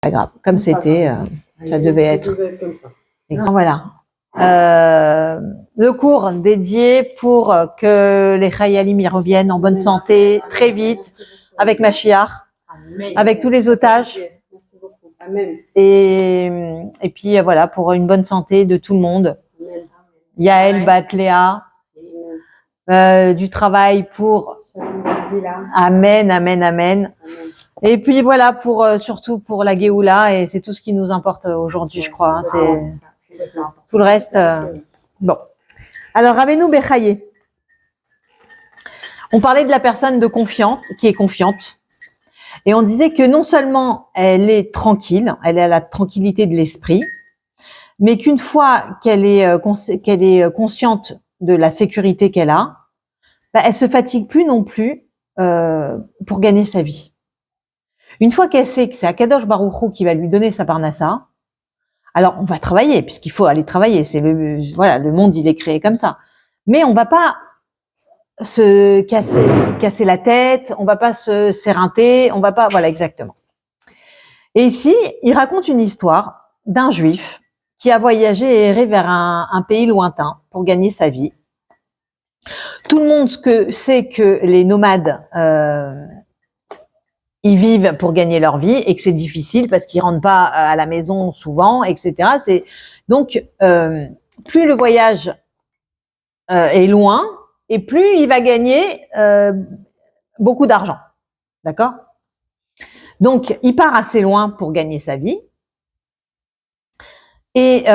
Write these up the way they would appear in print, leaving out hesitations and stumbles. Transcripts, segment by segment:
Pas grave, comme c'était, ça devait être. Comme ça. Voilà. Le cours dédié pour que les Chayalim y reviennent en bonne santé, très vite, avec Mashiach, avec tous les otages. Amen. Et puis voilà, pour une bonne santé de tout le monde. Amen. Yael Batléa, du travail pour Amen, Amen, Amen. Et puis voilà, pour surtout pour la Géoula, et c'est tout ce qui nous importe aujourd'hui, je crois. Hein, c'est tout le reste. Bon. Alors, Rabbeinu Bechaye. On parlait de la personne de confiante, qui est confiante. Et on disait que non seulement elle est tranquille, elle a la tranquillité de l'esprit, mais qu'une fois qu'elle est consciente de la sécurité qu'elle a, bah, elle se fatigue plus non plus pour gagner sa vie. Une fois qu'elle sait que c'est Akadosh Baruch Hu qui va lui donner sa parnassa, alors on va travailler, puisqu'il faut aller travailler. C'est le monde, il est créé comme ça. Mais on va pas se casser la tête, on va pas se s'éreinter, on va pas, voilà, exactement. Et ici, il raconte une histoire d'un juif qui a voyagé et erré vers un pays lointain pour gagner sa vie. Tout le monde sait que les nomades, ils vivent pour gagner leur vie et que c'est difficile parce qu'ils rentrent pas à la maison souvent, etc. Donc, plus le voyage est loin, et plus il va gagner beaucoup d'argent. D'accord? Donc, il part assez loin pour gagner sa vie. Et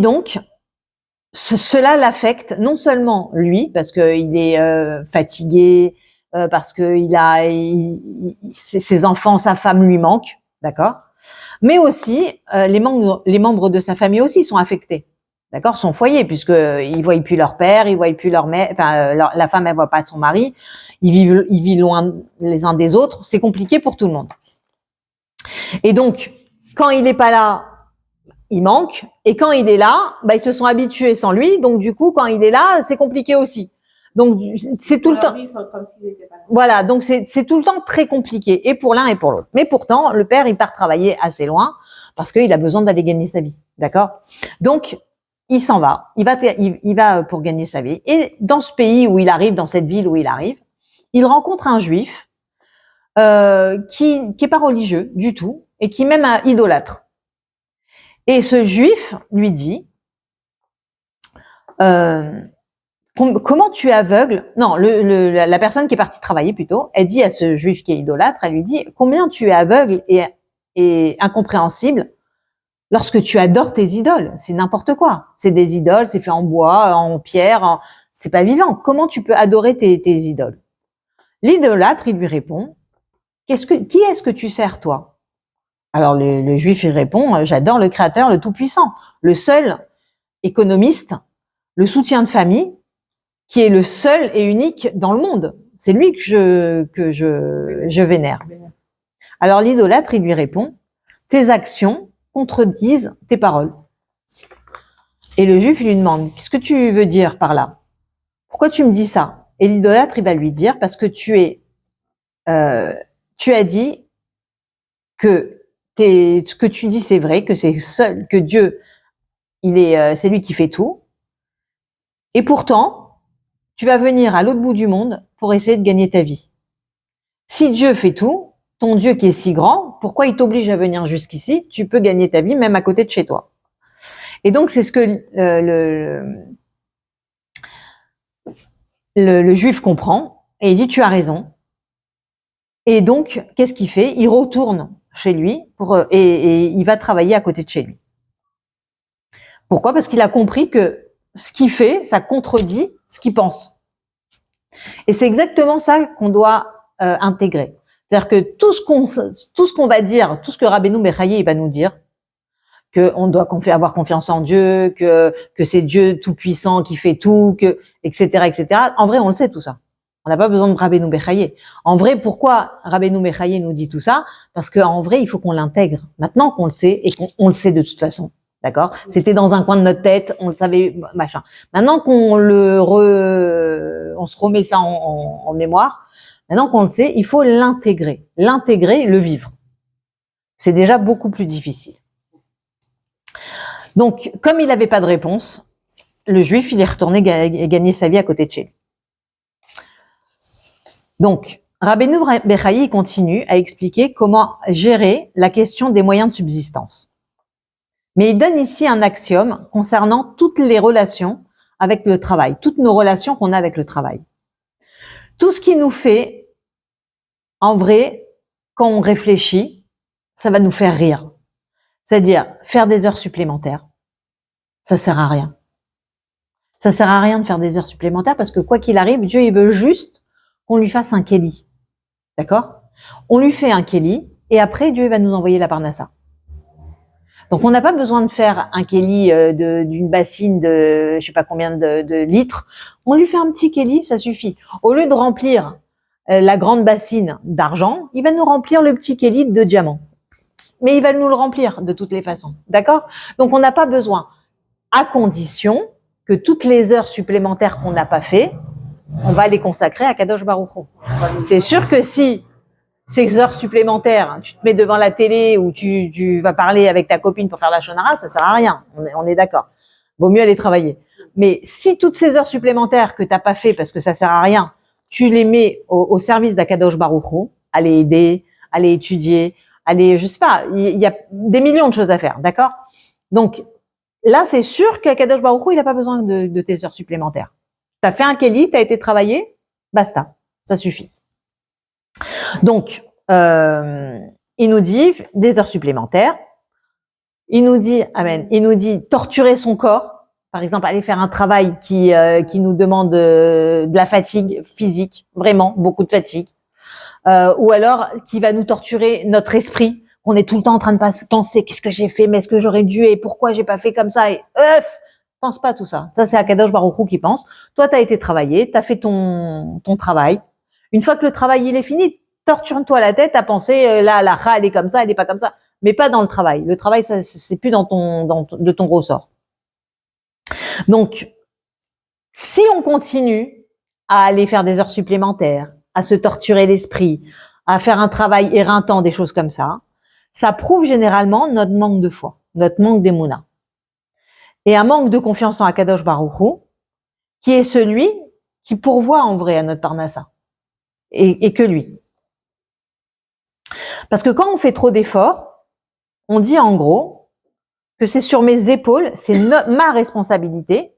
donc, cela l'affecte non seulement lui, parce qu'il est fatigué, parce que ses enfants, sa femme lui manquent, d'accord? Mais aussi, les membres de sa famille aussi sont affectés. D'accord, son foyer, puisque ils voient plus leur père, ils voient plus leur mère, enfin la femme elle voit pas son mari, ils vivent loin les uns des autres, c'est compliqué pour tout le monde. Et donc quand il est pas là, il manque, et quand il est là, bah ils se sont habitués sans lui, donc du coup quand il est là, c'est compliqué aussi. Donc c'est tout le temps. Voilà, donc c'est tout le temps très compliqué, et pour l'un et pour l'autre. Mais pourtant le père il part travailler assez loin parce qu'il a besoin d'aller gagner sa vie, d'accord? Donc il s'en va, il va pour gagner sa vie. Et dans ce pays où il arrive, dans cette ville où il arrive, il rencontre un juif qui est pas religieux du tout et qui est même un idolâtre. Et ce juif lui dit comment tu es aveugle? Non, la personne qui est partie travailler plutôt, elle dit à ce juif qui est idolâtre, elle lui dit combien tu es aveugle et incompréhensible lorsque tu adores tes idoles. C'est n'importe quoi. C'est des idoles, c'est fait en bois, en pierre, c'est pas vivant. Comment tu peux adorer tes idoles? L'idolâtre, il lui répond, qui est-ce que tu sers, toi? Alors, le juif, il répond, j'adore le Créateur, le Tout-Puissant, le seul économiste, le soutien de famille, qui est le seul et unique dans le monde. C'est lui que je vénère. Alors, l'idolâtre, il lui répond, tes actions contredisent tes paroles. Et le juif, il lui demande, qu'est-ce que tu veux dire par là? Pourquoi tu me dis ça? Et l'idolâtre, il va lui dire, parce que tu as dit que ce que tu dis, c'est vrai, que c'est seul, que Dieu, c'est lui qui fait tout. Et pourtant, tu vas venir à l'autre bout du monde pour essayer de gagner ta vie. Si Dieu fait tout, ton Dieu qui est si grand, pourquoi il t'oblige à venir jusqu'ici? Tu peux gagner ta vie même à côté de chez toi. Et donc, c'est ce que le juif comprend et il dit, tu as raison. Et donc, qu'est-ce qu'il fait? Il retourne chez lui et il va travailler à côté de chez lui. Pourquoi? Parce qu'il a compris que ce qu'il fait, ça contredit ce qu'il pense. Et c'est exactement ça qu'on doit intégrer. C'est-à-dire que tout ce qu'on va dire, tout ce que Rabbeinu Bechaye va nous dire, que on doit avoir confiance en Dieu, que c'est Dieu tout puissant qui fait tout, etc. En vrai, on le sait tout ça. On n'a pas besoin de Rabbeinu Bechaye. En vrai, pourquoi Rabbeinu Bechaye nous dit tout ça? Parce qu'en vrai, il faut qu'on l'intègre. Maintenant qu'on le sait, et qu'on le sait de toute façon. D'accord? C'était dans un coin de notre tête, on le savait, machin. Maintenant qu'on on se remet ça en mémoire, Maintenant qu'on le sait, il faut l'intégrer. L'intégrer, le vivre. C'est déjà beaucoup plus difficile. Donc, comme il n'avait pas de réponse, le juif, il est retourné gagner sa vie à côté de chez lui. Donc, Rabbeinu Bechaye continue à expliquer comment gérer la question des moyens de subsistance. Mais il donne ici un axiome concernant toutes les relations avec le travail, toutes nos relations qu'on a avec le travail. Tout ce qui nous fait, en vrai, quand on réfléchit, ça va nous faire rire. C'est-à-dire, faire des heures supplémentaires, ça sert à rien. Ça sert à rien de faire des heures supplémentaires parce que quoi qu'il arrive, Dieu, il veut juste qu'on lui fasse un kéli. D'accord? On lui fait un kéli et après, Dieu va nous envoyer la parnassa. Donc, on n'a pas besoin de faire un kéli d'une bassine de je sais pas combien de litres. On lui fait un petit kéli, ça suffit. Au lieu de remplir la grande bassine d'argent, il va nous remplir le petit kéli de diamants. Mais il va nous le remplir de toutes les façons. D'accord? Donc, on n'a pas besoin, à condition que toutes les heures supplémentaires qu'on n'a pas fait, on va les consacrer à Kadosh Baruch Hu. C'est sûr que si ces heures supplémentaires, tu te mets devant la télé ou tu vas parler avec ta copine pour faire la shonara, ça sert à rien. On est d'accord. Vaut mieux aller travailler. Mais si toutes ces heures supplémentaires que t'as pas fait parce que ça sert à rien, tu les mets au service d'Akadosh Baruch Hu, aller aider, aller étudier, aller, je sais pas, il y a des millions de choses à faire, d'accord? Donc, là, c'est sûr qu'Akadosh Baruch Hu, il a pas besoin de tes heures supplémentaires. T'as fait un kéli, t'as été travaillé, basta. Ça suffit. Donc, il nous dit des heures supplémentaires. Il nous dit, amen, il nous dit torturer son corps. Par exemple, aller faire un travail qui nous demande de la fatigue physique, vraiment, beaucoup de fatigue. Ou alors, qui va nous torturer notre esprit. On est tout le temps en train de penser, qu'est-ce que j'ai fait, mais est-ce que j'aurais dû, et pourquoi j'ai pas fait comme ça, et pense pas tout ça. Ça, c'est Akadosh Baruch Hu qui pense. Toi, t'as été travaillé, t'as fait ton travail. Une fois que le travail, il est fini, torture-toi la tête à penser, là, la ra, elle est comme ça, elle est pas comme ça. Mais pas dans le travail. Le travail, ça, c'est plus de ton ressort. Donc, si on continue à aller faire des heures supplémentaires, à se torturer l'esprit, à faire un travail éreintant, des choses comme ça prouve généralement notre manque de foi, notre manque d'émouna. Et un manque de confiance en Akadosh Baruch Hu, qui est celui qui pourvoit en vrai à notre parnassa. Et que lui. Parce que quand on fait trop d'efforts, on dit en gros que c'est sur mes épaules, c'est ma responsabilité,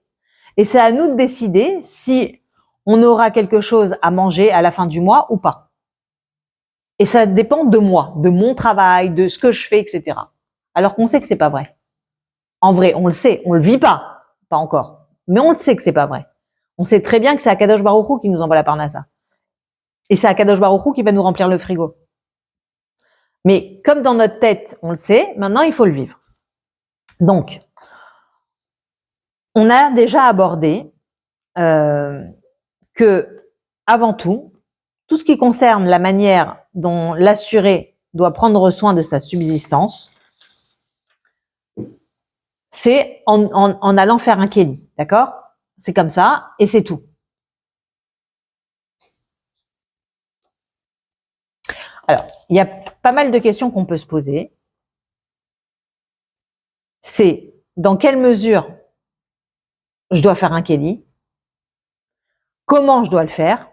et c'est à nous de décider si on aura quelque chose à manger à la fin du mois ou pas. Et ça dépend de moi, de mon travail, de ce que je fais, etc. Alors qu'on sait que c'est pas vrai. En vrai, on le sait, on le vit pas encore, mais on le sait que c'est pas vrai. On sait très bien que c'est Akadosh Baruch Hu qui nous envoie la parnassa. Et c'est Akadosh Baruch Hu qui va nous remplir le frigo. Mais comme dans notre tête, on le sait, maintenant il faut le vivre. Donc, on a déjà abordé que, avant tout ce qui concerne la manière dont l'assuré doit prendre soin de sa subsistance, c'est en allant faire un kéli, d'accord? C'est comme ça et c'est tout. Alors, il y a pas mal de questions qu'on peut se poser. C'est dans quelle mesure je dois faire un kéli, comment je dois le faire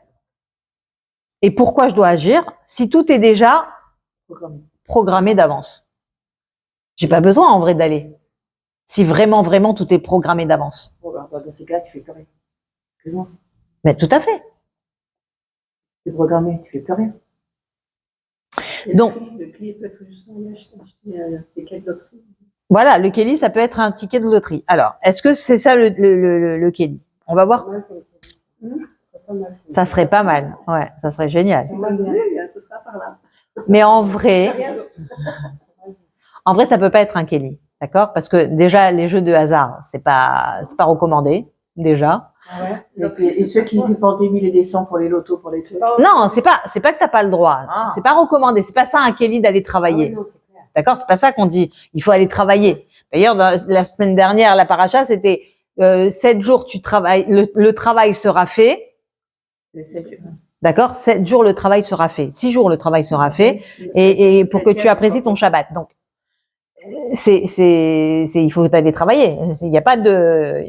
et pourquoi je dois agir si tout est déjà programmé d'avance. J'ai pas besoin en vrai d'aller. Si vraiment tout est programmé d'avance. Dans ces cas, tu fais plus rien. Mais tout à fait. C'est programmé, tu fais plus rien. Donc, le kéli peut être juste acheter un ticket de loterie. Voilà, le kéli, ça peut être un ticket de loterie. Alors, est-ce que c'est ça le kéli? On va voir. Ça serait pas mal. Ouais, ça serait génial. Ce sera par là. Mais en vrai, ça peut pas être un kéli, d'accord? Parce que déjà, les jeux de hasard, c'est pas recommandé, déjà. Ouais. Et ceux qui dépensent des 1000 et des 100 pour les lotos, pour les trucs. Non, c'est pas que t'as pas le droit. Ah. C'est pas recommandé. C'est pas ça un kéli d'aller travailler. Ah oui, non, c'est clair. D'accord? C'est pas ça qu'on dit. Il faut aller travailler. D'ailleurs, la semaine dernière, la paracha, c'était 7 jours tu travailles, le travail sera fait. D'accord? 7 jours, le travail sera fait. 6 jours, le travail sera fait. Et pour que tu apprécies ton Shabbat. Donc, il faut aller travailler. Il n'y a pas de,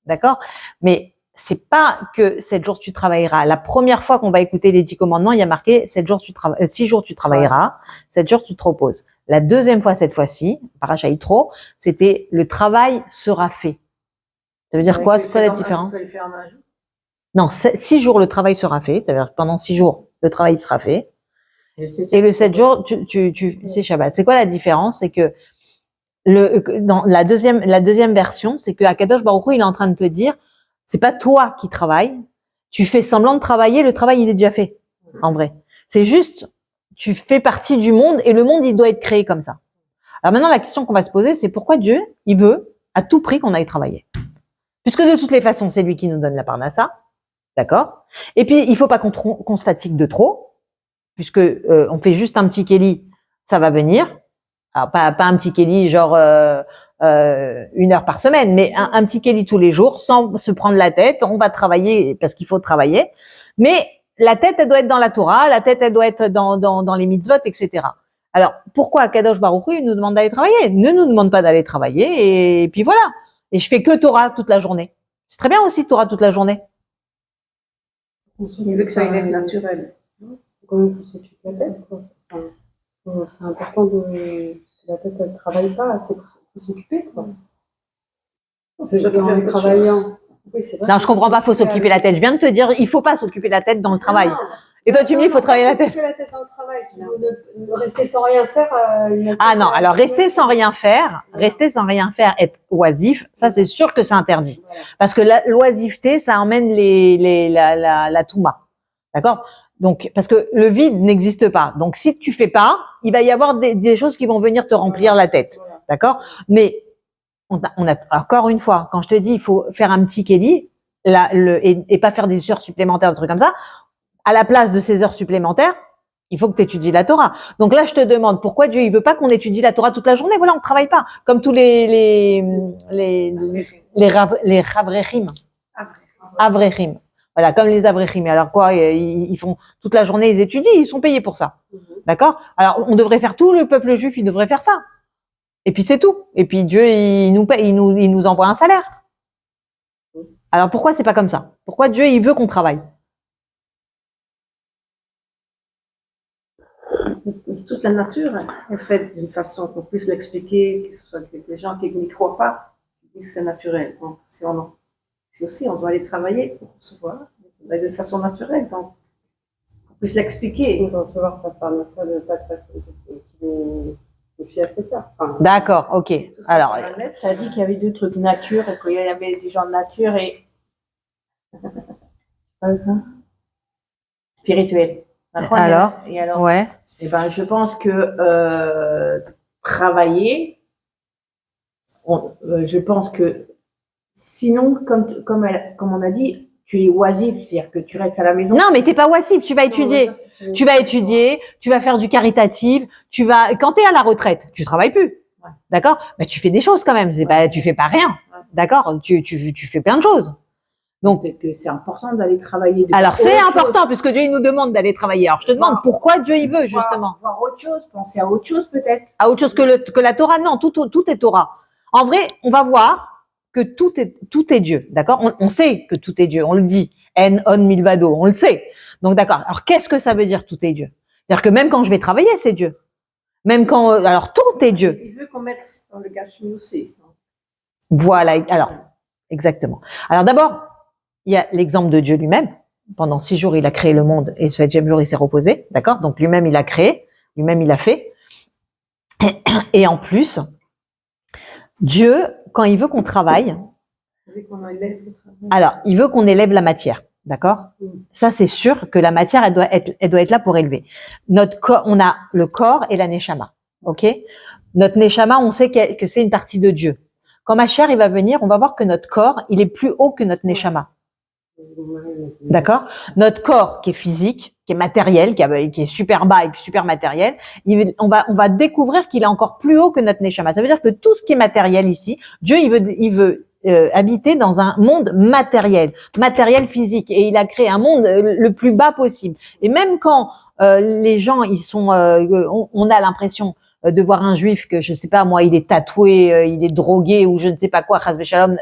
d'accord? Mais c'est pas que 7 jours tu travailleras. La première fois qu'on va écouter les 10 commandements, il y a marqué 6 jours tu travailleras, 7 jours tu te reposes. La deuxième fois, cette fois-ci, Paracha Yitro, c'était le travail sera fait. Ça veut dire quoi? C'est quoi la différence? Non, 6 jours le travail sera fait. C'est-à-dire que pendant 6 jours, le travail sera fait. Et le 7 jours, c'est Shabbat. C'est quoi la différence? C'est que dans la deuxième version, c'est que Akadosh Baruch Hu, il est en train de te dire, c'est pas toi qui travailles, tu fais semblant de travailler, le travail il est déjà fait, en vrai. C'est juste, tu fais partie du monde et le monde il doit être créé comme ça. Alors maintenant la question qu'on va se poser, c'est pourquoi Dieu, il veut à tout prix qu'on aille travailler. Puisque de toutes les façons, c'est lui qui nous donne la parnassa, d'accord? Et puis il faut pas qu'on se fatigue de trop, puisque on fait juste un petit kéli, ça va venir. Alors pas un petit kéli genre 1 heure par semaine, mais un petit kéli tous les jours, sans se prendre la tête. On va travailler parce qu'il faut travailler, mais la tête elle doit être dans la Torah, la tête elle doit être dans les mitzvot, etc. Alors pourquoi Kadosh Baruch Hu nous demande d'aller travailler? Ne nous demande pas d'aller travailler et puis voilà. Et je fais que Torah toute la journée. C'est très bien aussi Torah toute la journée. Il veut que ça aille naturel. Quand même, faut s'occuper de la tête, quoi. Enfin, c'est important que la tête, elle ne travaille pas, c'est faut s'occuper, quoi. C'est en travaillant. Oui, c'est vrai. Non, je comprends pas, faut s'occuper la tête. Je viens de te dire, il faut pas s'occuper la tête dans le travail. Non. Et toi, tu me dis, il faut travailler la tête. S'occuper la tête dans le travail. Ne rester sans rien faire. Ah non, alors rester sans rien faire, être oisif, ça c'est sûr que c'est interdit. Voilà. Parce que l'oisiveté, ça emmène la touma. D'accord? Donc, parce que le vide n'existe pas. Donc, si tu fais pas, il va y avoir des choses qui vont venir te remplir la tête. Voilà. D'accord? Mais, on a, encore une fois, quand je te dis, il faut faire un petit kéli, et pas faire des heures supplémentaires, des trucs comme ça, à la place de ces heures supplémentaires, il faut que tu étudies la Torah. Donc là, je te demande pourquoi Dieu, il veut pas qu'on étudie la Torah toute la journée. Voilà, on travaille pas. Comme tous les Avrechim. Avrechim. Voilà, comme les Avrechim. Alors quoi, ils font toute la journée, ils étudient, ils sont payés pour ça. D'accord? Alors, on devrait faire tout le peuple juif, il devrait faire ça. Et puis c'est tout. Et puis Dieu, il nous paye, il nous envoie un salaire. Alors pourquoi c'est pas comme ça? Pourquoi Dieu, il veut qu'on travaille? Toute la nature est faite d'une façon qu'on puisse l'expliquer, que ce soit avec les gens qui n'y croient pas, qui disent que c'est naturel. Donc, si aussi on doit aller travailler pour recevoir, ça va être de façon naturelle, donc qu'on puisse l'expliquer. On doit recevoir sa part, mais ça de pas de façon qui fie à ses cas. Enfin, D'accord, ok. Alors, ça dit qu'il y avait deux trucs, nature, et qu'il y avait des gens de nature et spirituel. alors, ouais. Eh ben, je pense que travailler, je pense que sinon, comme on a dit, tu es oisif, c'est-à-dire que tu restes à la maison. Non, mais t'es pas oisif, tu vas étudier. Tu vas étudier, tu vas faire du caritatif, quand t'es à la retraite, tu travailles plus. Ouais. D'accord? Bah, tu fais des choses quand même. Tu fais pas rien. Ouais. D'accord? Tu fais plein de choses. Donc, que c'est important d'aller travailler. Alors, c'est important, puisque Dieu, il nous demande d'aller travailler. Alors, je te demande pourquoi Dieu, il veut, justement. Voir autre chose, penser à autre chose, peut-être. À autre chose que la Torah? Non, tout est Torah. En vrai, on va voir que tout est Dieu. D'accord? On sait que tout est Dieu. On le dit. En, on, milvado. On le sait. Donc, d'accord. Alors, qu'est-ce que ça veut dire tout est Dieu? C'est-à-dire que même quand je vais travailler, c'est Dieu. Même quand, alors, tout est Dieu. Il veut qu'on mette dans le gâchis aussi. Voilà. Alors, exactement. Alors, d'abord, il y a l'exemple de Dieu lui-même. Pendant 6 jours, il a créé le monde et le 7e jour, il s'est reposé. D'accord? Donc, lui-même, il a créé. Lui-même, il a fait. Et en plus, Dieu, quand il veut qu'on travaille, alors, il veut qu'on élève la matière. D'accord? Ça, c'est sûr que la matière, elle doit être là pour élever. Notre corps, on a le corps et la neshama. OK? Notre neshama, on sait que c'est une partie de Dieu. Quand ma chair, il va venir, on va voir que notre corps, il est plus haut que notre neshama. D'accord? Notre corps, qui est physique, qui est matériel, qui est super bas et super matériel, on va découvrir qu'il est encore plus haut que notre neshama. Ça veut dire que tout ce qui est matériel ici, Dieu, il veut habiter dans un monde matériel physique, et il a créé un monde le plus bas possible. Et même quand les gens, ils sont, on a l'impression de voir un juif que je sais pas moi, il est tatoué, il est drogué ou je ne sais pas quoi, chas v'shalom,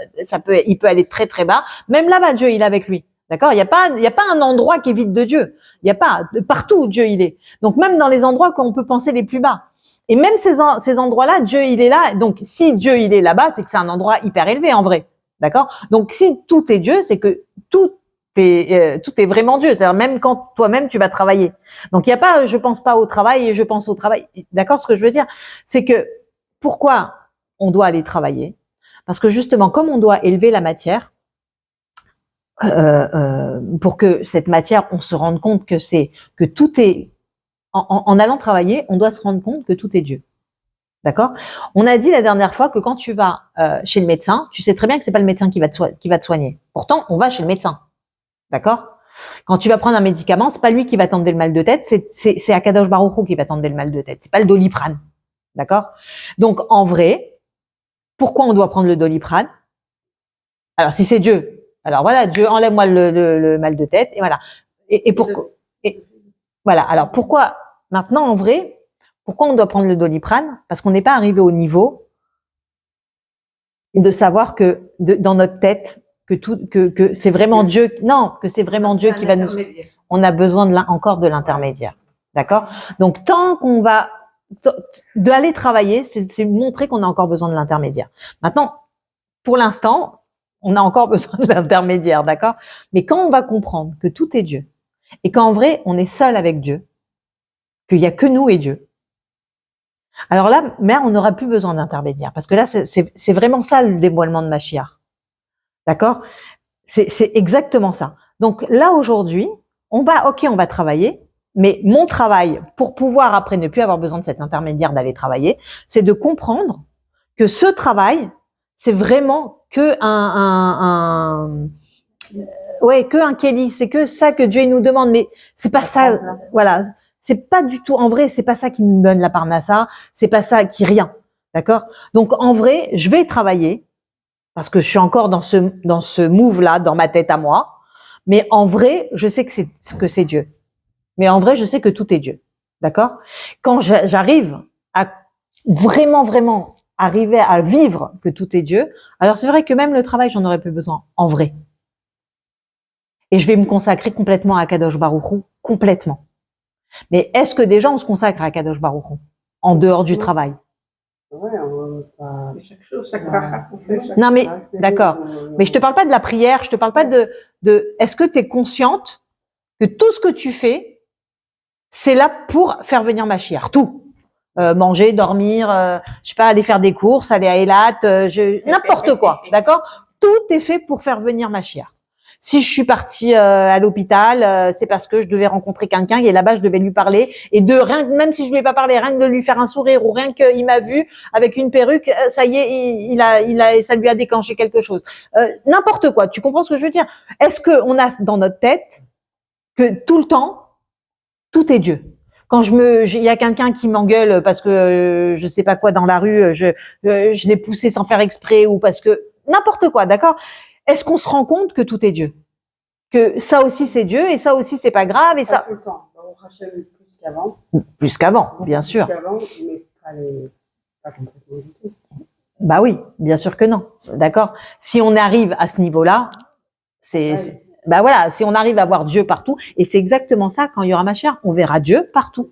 il peut aller très très bas. Même là-bas, Dieu il est avec lui. D'accord, il y a pas un endroit qui est vide de Dieu. Il y a pas partout où Dieu il est. Donc même dans les endroits qu'on peut penser les plus bas. Et même ces endroits-là, Dieu il est là. Donc si Dieu il est là-bas, c'est que c'est un endroit hyper élevé en vrai. D'accord. Donc si tout est Dieu, c'est que tout est vraiment Dieu. C'est-à-dire même quand toi-même tu vas travailler. Donc il y a pas, je pense pas au travail et je pense au travail. D'accord, ce que je veux dire, c'est que pourquoi on doit aller travailler? Parce que justement, comme on doit élever la matière. Pour que cette matière, on se rende compte que tout est, en allant travailler, on doit se rendre compte que tout est Dieu. D'accord? On a dit la dernière fois que quand tu vas chez le médecin, tu sais très bien que c'est pas le médecin qui va te soigner. Pourtant, on va chez le médecin. D'accord? Quand tu vas prendre un médicament, c'est pas lui qui va t'enlever le mal de tête, c'est Akadosh Baruch Hu qui va t'enlever le mal de tête. C'est pas le Doliprane. D'accord? Donc, en vrai, pourquoi on doit prendre le Doliprane? Alors, si c'est Dieu, alors voilà, Dieu enlève-moi le mal de tête, et voilà. Et pourquoi, voilà. Alors pourquoi, maintenant en vrai, pourquoi on doit prendre le Doliprane? Parce qu'on n'est pas arrivé au niveau de savoir que dans notre tête, que c'est vraiment Dieu, non, que c'est vraiment Dieu qui va nous, on a besoin encore de l'intermédiaire. D'accord? Donc tant qu'on va, d'aller travailler, c'est montrer qu'on a encore besoin de l'intermédiaire. Maintenant, pour l'instant, on a encore besoin de l'intermédiaire, d'accord? Mais quand on va comprendre que tout est Dieu, et qu'en vrai, on est seul avec Dieu, qu'il y a que nous et Dieu, alors là, mère, on n'aura plus besoin d'intermédiaire, parce que là, c'est vraiment ça le dévoilement de Mashiach. D'accord? C'est exactement ça. Donc là, aujourd'hui, on va travailler, mais mon travail, pour pouvoir après ne plus avoir besoin de cet intermédiaire d'aller travailler, c'est de comprendre que ce travail, c'est vraiment que que un Kelly, c'est que ça que Dieu nous demande, mais c'est pas ça, voilà, c'est pas du tout, en vrai, c'est pas ça qui nous donne la parnassa, c'est pas ça qui rien, d'accord? Donc en vrai, je vais travailler, parce que je suis encore dans ce move-là, dans ma tête à moi, mais en vrai, je sais que c'est Dieu. Mais en vrai, je sais que tout est Dieu, d'accord? Quand j'arrive à vraiment arriver à vivre que tout est Dieu, alors c'est vrai que même le travail, j'en aurais plus besoin, en vrai. Et je vais me consacrer complètement à Kadosh Baruch Hu, complètement. Mais est-ce que déjà on se consacre à Kadosh Baruch Hu, en dehors du travail? Ouais, chaque chose, chaque bracha qu'on fait. Non mais, d'accord. Mais je te parle pas de la prière, je te parle pas de est-ce que tu es consciente que tout ce que tu fais, c'est là pour faire venir Mashiach, tout. Manger, dormir, je sais pas, aller faire des courses, aller à Eilat, n'importe quoi, d'accord? Tout est fait pour faire venir Mashiach. Si je suis partie à l'hôpital, c'est parce que je devais rencontrer quelqu'un et là-bas je devais lui parler, et même si je lui ai pas parlé, rien que de lui faire un sourire ou rien qu'il m'a vu avec une perruque, ça y est, ça lui a déclenché quelque chose. N'importe quoi. Tu comprends ce que je veux dire? Est-ce que on a dans notre tête que tout le temps tout est Dieu? Quand il y a quelqu'un qui m'engueule parce que je sais pas quoi dans la rue, je l'ai poussé sans faire exprès, ou parce que n'importe quoi, d'accord? Est-ce qu'on se rend compte que tout est Dieu? Que ça aussi c'est Dieu et ça aussi c'est pas grave et pas Ah. ça. tout le temps. On rachète plus qu'avant. Plus qu'avant, bien sûr. Plus qu'avant, mais pas complètement du tout. Bah oui, bien sûr que non. D'accord? Si on arrive à ce niveau-là, bah voilà, si on arrive à voir Dieu partout, et c'est exactement ça quand il y aura Mashiach, on verra Dieu partout.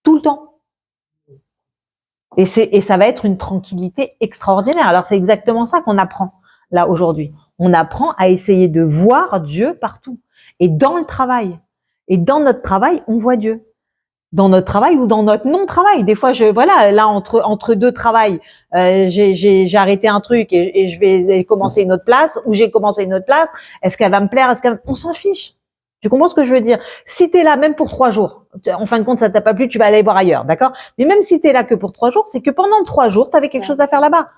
Tout le temps. Et ça va être une tranquillité extraordinaire. Alors c'est exactement ça qu'on apprend là aujourd'hui. On apprend à essayer de voir Dieu partout. Et dans le travail. Et dans notre travail, on voit Dieu. Dans notre travail ou dans notre non-travail. Des fois, là, entre deux travails, j'ai arrêté un truc et je vais commencer une autre place, ou j'ai commencé une autre place. Est-ce qu'elle va me plaire? On s'en fiche. Tu comprends ce que je veux dire? Si t'es là, même pour 3 jours, en fin de compte, ça t'a pas plu, tu vas aller voir ailleurs, d'accord? Mais même si t'es là que pour 3 jours, c'est que pendant 3 jours, t'avais quelque chose à faire là-bas.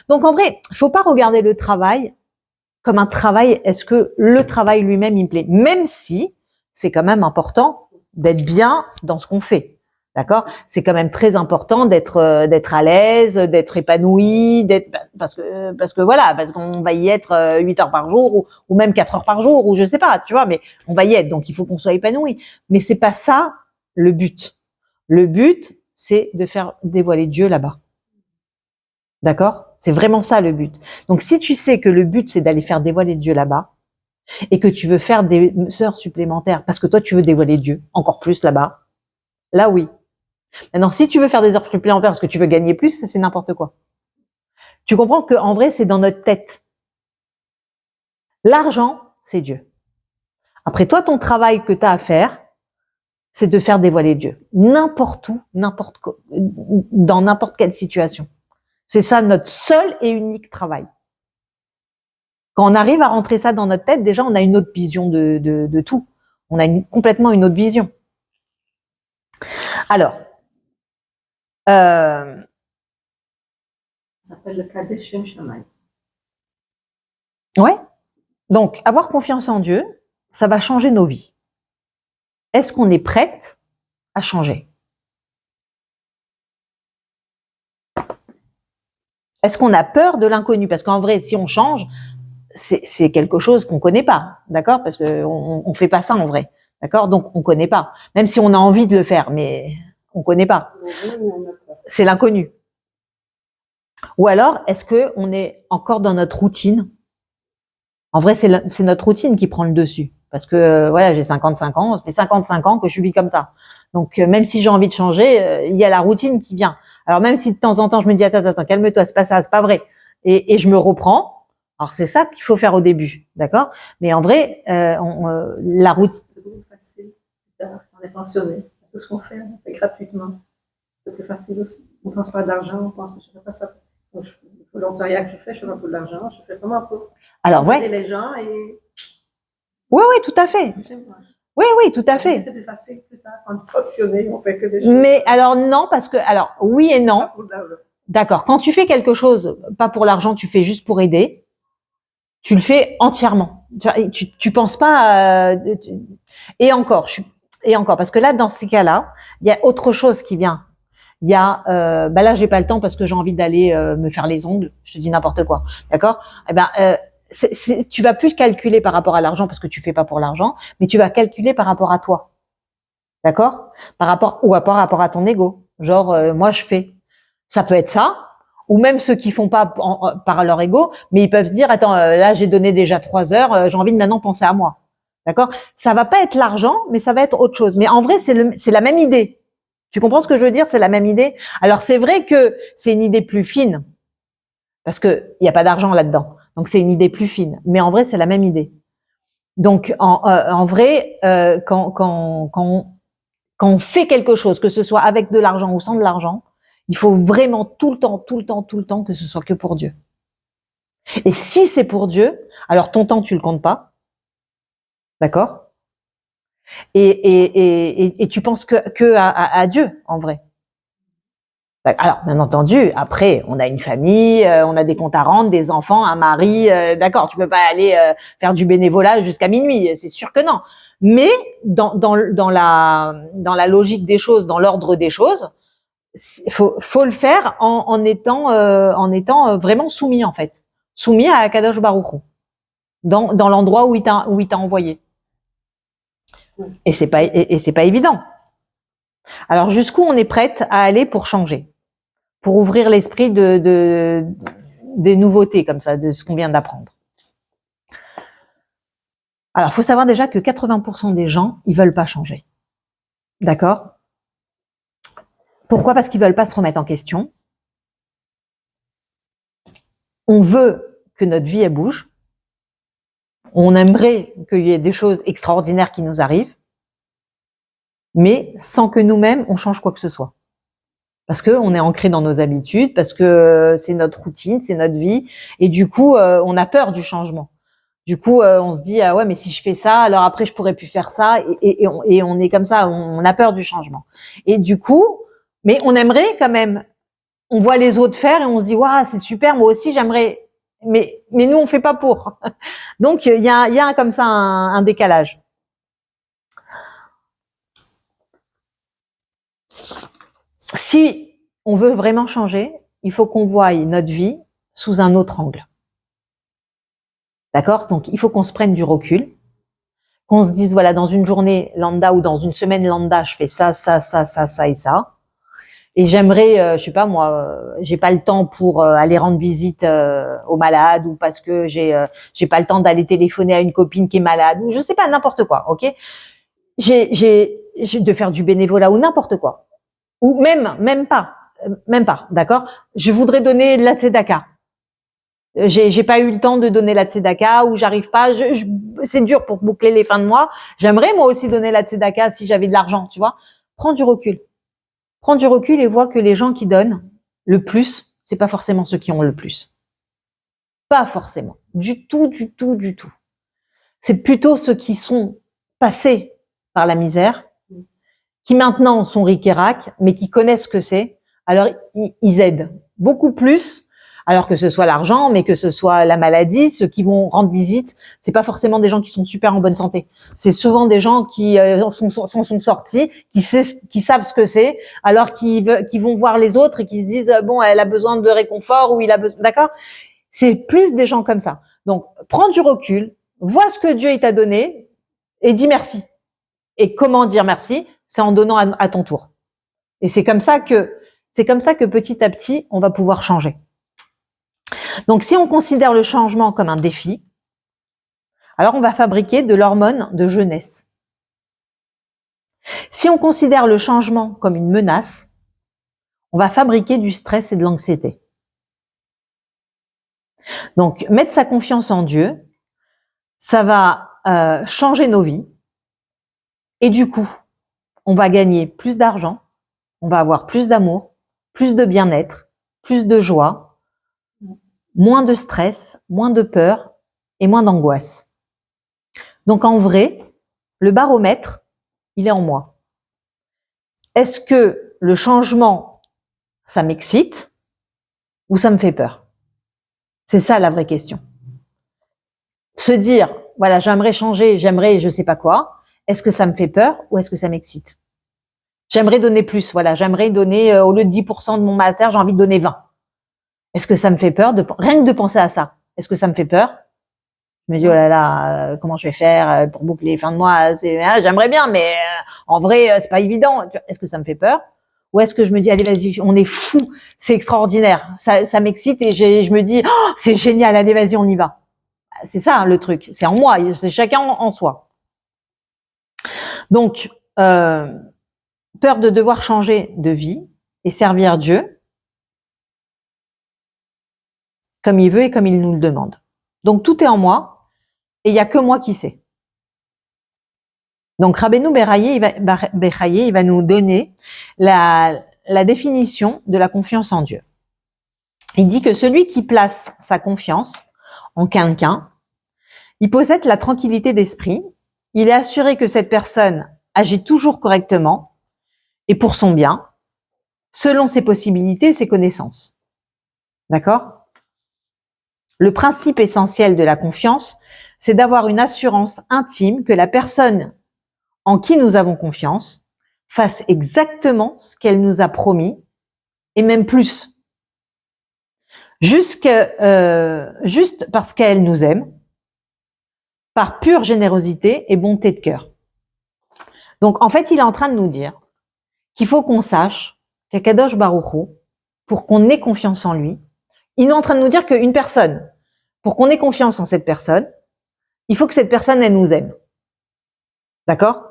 Donc, en vrai, faut pas regarder le travail comme un travail. Est-ce que le travail lui-même, il me plaît? Même si c'est quand même important d'être bien dans ce qu'on fait. D'accord? C'est quand même très important d'être à l'aise, d'être épanoui, parce que voilà, parce qu'on va y être 8 heures par jour ou même 4 heures par jour ou je sais pas, tu vois, mais on va y être, donc il faut qu'on soit épanoui. Mais c'est pas ça le but. Le but, c'est de faire dévoiler Dieu là-bas. D'accord? C'est vraiment ça le but. Donc si tu sais que le but c'est d'aller faire dévoiler Dieu là-bas et que tu veux faire des heures supplémentaires parce que toi tu veux dévoiler Dieu encore plus là-bas, là oui. Maintenant, si tu veux faire des heures supplémentaires parce que tu veux gagner plus, c'est n'importe quoi. Tu comprends que en vrai, c'est dans notre tête. L'argent, c'est Dieu. Après, toi, ton travail que tu as à faire, c'est de faire dévoiler Dieu. N'importe où, dans n'importe quelle situation. C'est ça notre seul et unique travail. Quand on arrive à rentrer ça dans notre tête, déjà, on a une autre vision de tout. On a complètement une autre vision. Alors, ça s'appelle le Kadesh Shem Shammai. Ouais. Donc, avoir confiance en Dieu, ça va changer nos vies. Est-ce qu'on est prête à changer? Est-ce qu'on a peur de l'inconnu? Parce qu'en vrai, si on change, c'est quelque chose qu'on connaît pas, d'accord? Parce que on fait pas ça en vrai, d'accord? Donc on connaît pas. Même si on a envie de le faire, mais on connaît pas. C'est l'inconnu. Ou alors, est-ce que on est encore dans notre routine? En vrai, c'est notre routine qui prend le dessus. Parce que voilà, j'ai 55 ans, ça fait 55 ans que je vis comme ça. Donc même si j'ai envie de changer, il y a la routine qui vient. Alors même si de temps en temps je me dis attends, calme-toi, c'est pas ça, c'est pas vrai, et je me reprends. Alors c'est ça qu'il faut faire au début, d'accord? Mais en vrai, la route. C'est beaucoup facile. On est pensionné. Tout ce qu'on fait, on fait gratuitement. C'est plus facile aussi. On ne pense pas d'argent, on pense que je ne fais pas ça. Donc, le volontariat que je fais pour de l'argent, je fais vraiment pour aider les gens et. Oui, tout à fait. Oui, tout à fait. C'est plus facile plus tard. On est pensionné, on fait que des choses. Mais alors non, parce que alors oui et non. D'accord. Quand tu fais quelque chose, pas pour l'argent, tu fais juste pour aider. Tu le fais entièrement. Tu penses pas. Et encore, parce que là, dans ces cas-là, il y a autre chose qui vient. Il y a, là, j'ai pas le temps parce que j'ai envie d'aller me faire les ongles. Je te dis n'importe quoi, d'accord? Eh ben, tu vas plus calculer par rapport à l'argent parce que tu fais pas pour l'argent, mais tu vas calculer par rapport à toi, d'accord? Par rapport à ton ego. Genre, moi, je fais. Ça peut être ça. Ou même ceux qui font pas par leur ego, mais ils peuvent se dire attends, là j'ai donné déjà 3 heures, j'ai envie de maintenant penser à moi, d'accord? Ça va pas être l'argent, mais ça va être autre chose. Mais en vrai, c'est la même idée. Tu comprends ce que je veux dire? C'est la même idée. Alors c'est vrai que c'est une idée plus fine parce que il y a pas d'argent là-dedans, donc c'est une idée plus fine. Mais en vrai, c'est la même idée. Donc en vrai, quand on fait quelque chose, que ce soit avec de l'argent ou sans de l'argent, il faut vraiment tout le temps que ce soit que pour Dieu. Et si c'est pour Dieu, alors ton temps tu le comptes pas, d'accord? Et tu penses que à Dieu en vrai. Alors bien entendu, après on a une famille, on a des comptes à rendre, des enfants, un mari, d'accord. Tu peux pas aller faire du bénévolat jusqu'à minuit, c'est sûr que non. Mais dans la logique des choses, dans l'ordre des choses. Faut le faire en étant vraiment soumis en fait, soumis à Kadosh Baruch Hu, dans l'endroit où il t'a envoyé. Et c'est pas évident. Alors jusqu'où on est prête à aller pour changer, pour ouvrir l'esprit des nouveautés comme ça, de ce qu'on vient d'apprendre. Alors faut savoir déjà que 80% des gens ils veulent pas changer, d'accord? Pourquoi? Parce qu'ils veulent pas se remettre en question. On veut que notre vie elle bouge. On aimerait qu'il y ait des choses extraordinaires qui nous arrivent, mais sans que nous-mêmes on change quoi que ce soit. Parce que on est ancré dans nos habitudes, parce que c'est notre routine, c'est notre vie, et du coup on a peur du changement. Du coup on se dit ah ouais mais si je fais ça, alors après je pourrais plus faire ça, et on est comme ça, on a peur du changement. Et du coup, mais on aimerait quand même. On voit les autres faire et on se dit waouh c'est super, moi aussi j'aimerais, mais nous on fait pas pour. Donc il y a comme ça un décalage. si on veut vraiment changer, il faut qu'on voie notre vie sous un autre angle. D'accord? Donc, il faut qu'on se prenne du recul, qu'on se dise, voilà, dans une journée lambda ou dans une semaine lambda, je fais ça, ça, ça, ça, ça et ça. Et j'aimerais, je sais pas moi, j'ai pas le temps pour aller rendre visite aux malades ou parce que j'ai pas le temps d'aller téléphoner à une copine qui est malade ou je sais pas, n'importe quoi, ok? J'ai de faire du bénévolat ou n'importe quoi. Ou même pas, d'accord? Je voudrais donner de la tzedaka. J'ai pas eu le temps de donner la tzedaka ou j'arrive pas. C'est dur pour boucler les fins de mois. J'aimerais moi aussi donner la tzedaka si j'avais de l'argent, tu vois. Prends du recul. Prends du recul et vois que les gens qui donnent le plus, c'est pas forcément ceux qui ont le plus. Pas forcément. Du tout, du tout, du tout. C'est plutôt ceux qui sont passés par la misère, qui maintenant sont ric et rac, mais qui connaissent ce que c'est. Alors, ils aident beaucoup plus. Alors que ce soit l'argent, mais que ce soit la maladie, ceux qui vont rendre visite, c'est pas forcément des gens qui sont super en bonne santé. C'est souvent des gens qui s'en sont sortis, qui savent ce que c'est, alors qui vont voir les autres et qui se disent bon, elle a besoin de réconfort ou il a besoin, d'accord? C'est plus des gens comme ça. Donc, prends du recul, vois ce que Dieu il t'a donné et dis merci. Et comment dire merci? C'est en donnant à ton tour. Et c'est comme ça que petit à petit, on va pouvoir changer. Donc, si on considère le changement comme un défi, alors on va fabriquer de l'hormone de jeunesse. Si on considère le changement comme une menace, on va fabriquer du stress et de l'anxiété. Donc, mettre sa confiance en Dieu, ça va changer nos vies. Et du coup, on va gagner plus d'argent, on va avoir plus d'amour, plus de bien-être, plus de joie, moins de stress, moins de peur et moins d'angoisse. Donc en vrai, le baromètre, il est en moi. Est-ce que le changement, ça m'excite ou ça me fait peur? C'est ça la vraie question. Se dire, voilà, j'aimerais changer, j'aimerais je sais pas quoi, est-ce que ça me fait peur ou est-ce que ça m'excite? J'aimerais donner plus, voilà, j'aimerais donner, au lieu de 10% de mon malaise, j'ai envie de donner 20. Est-ce que ça me fait peur rien que de penser à ça? Est-ce que ça me fait peur? Je me dis, oh là là, comment je vais faire pour boucler les fins de mois? J'aimerais bien, mais en vrai, c'est pas évident. Est-ce que ça me fait peur? Ou est-ce que je me dis, allez, vas-y, on est fou, c'est extraordinaire, ça m'excite et je me dis, oh, c'est génial, allez, vas-y, on y va. C'est ça, hein, le truc. C'est en moi, c'est chacun en soi. Donc, peur de devoir changer de vie et servir Dieu comme il veut et comme il nous le demande. Donc, tout est en moi et il n'y a que moi qui sais. Donc, Rabbeinu Bechaye, il va nous donner la définition de la confiance en Dieu. Il dit que celui qui place sa confiance en quelqu'un, il possède la tranquillité d'esprit, il est assuré que cette personne agit toujours correctement et pour son bien, selon ses possibilités et ses connaissances. D'accord? Le principe essentiel de la confiance, c'est d'avoir une assurance intime que la personne en qui nous avons confiance fasse exactement ce qu'elle nous a promis et même plus. Juste parce qu'elle nous aime, par pure générosité et bonté de cœur. Donc en fait, il est en train de nous dire qu'il faut qu'on sache qu'Akadosh Baruch Hu, pour qu'on ait confiance en lui, il est en train de nous dire qu'une personne, pour qu'on ait confiance en cette personne, il faut que cette personne, elle nous aime. D'accord?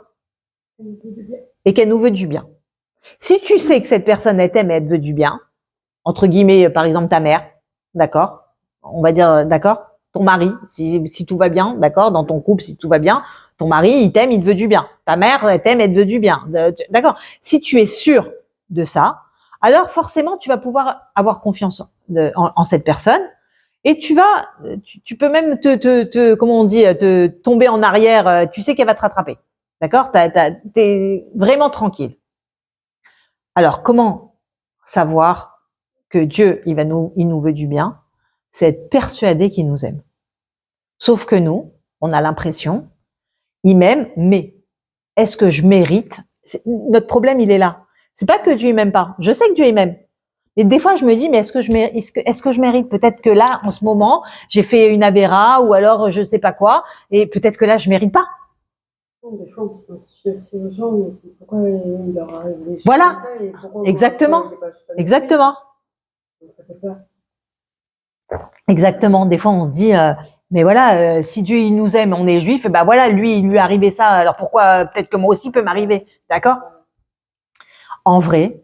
Et qu'elle nous veut du bien. Si tu sais que cette personne, elle t'aime et elle te veut du bien, entre guillemets, par exemple, ta mère, d'accord? On va dire, d'accord? Ton mari, si tout va bien, d'accord? Dans ton couple, si tout va bien, ton mari, il t'aime, il te veut du bien. Ta mère, elle t'aime, elle te veut du bien. D'accord? Si tu es sûr de ça, alors forcément, tu vas pouvoir avoir confiance en cette personne et tu peux même comment on dit, te tomber en arrière. Tu sais qu'elle va te rattraper. D'accord? T'es vraiment tranquille. Alors, comment savoir que Dieu, il nous veut du bien? C'est être persuadé qu'il nous aime. Sauf que nous, on a l'impression, il m'aime, mais est-ce que je mérite? Notre problème, il est là. C'est pas que Dieu il m'aime pas. Je sais que Dieu il m'aime. Et des fois, je me dis, mais est-ce que je mérite? Peut-être que là, en ce moment, j'ai fait une avéra ou alors je sais pas quoi, et peut-être que là, je mérite pas. Des fois, on s'identifie aussi aux gens, on se dit pourquoi il leur arrive des choses Voilà. comme ça et pourquoi Exactement. Exactement. Donc, ça fait peur. Exactement. Des fois, on se dit, mais voilà, si Dieu il nous aime, on est juif, bah voilà, lui, il lui est arrivé ça, alors pourquoi peut-être que moi aussi peut m'arriver, d'accord? En vrai,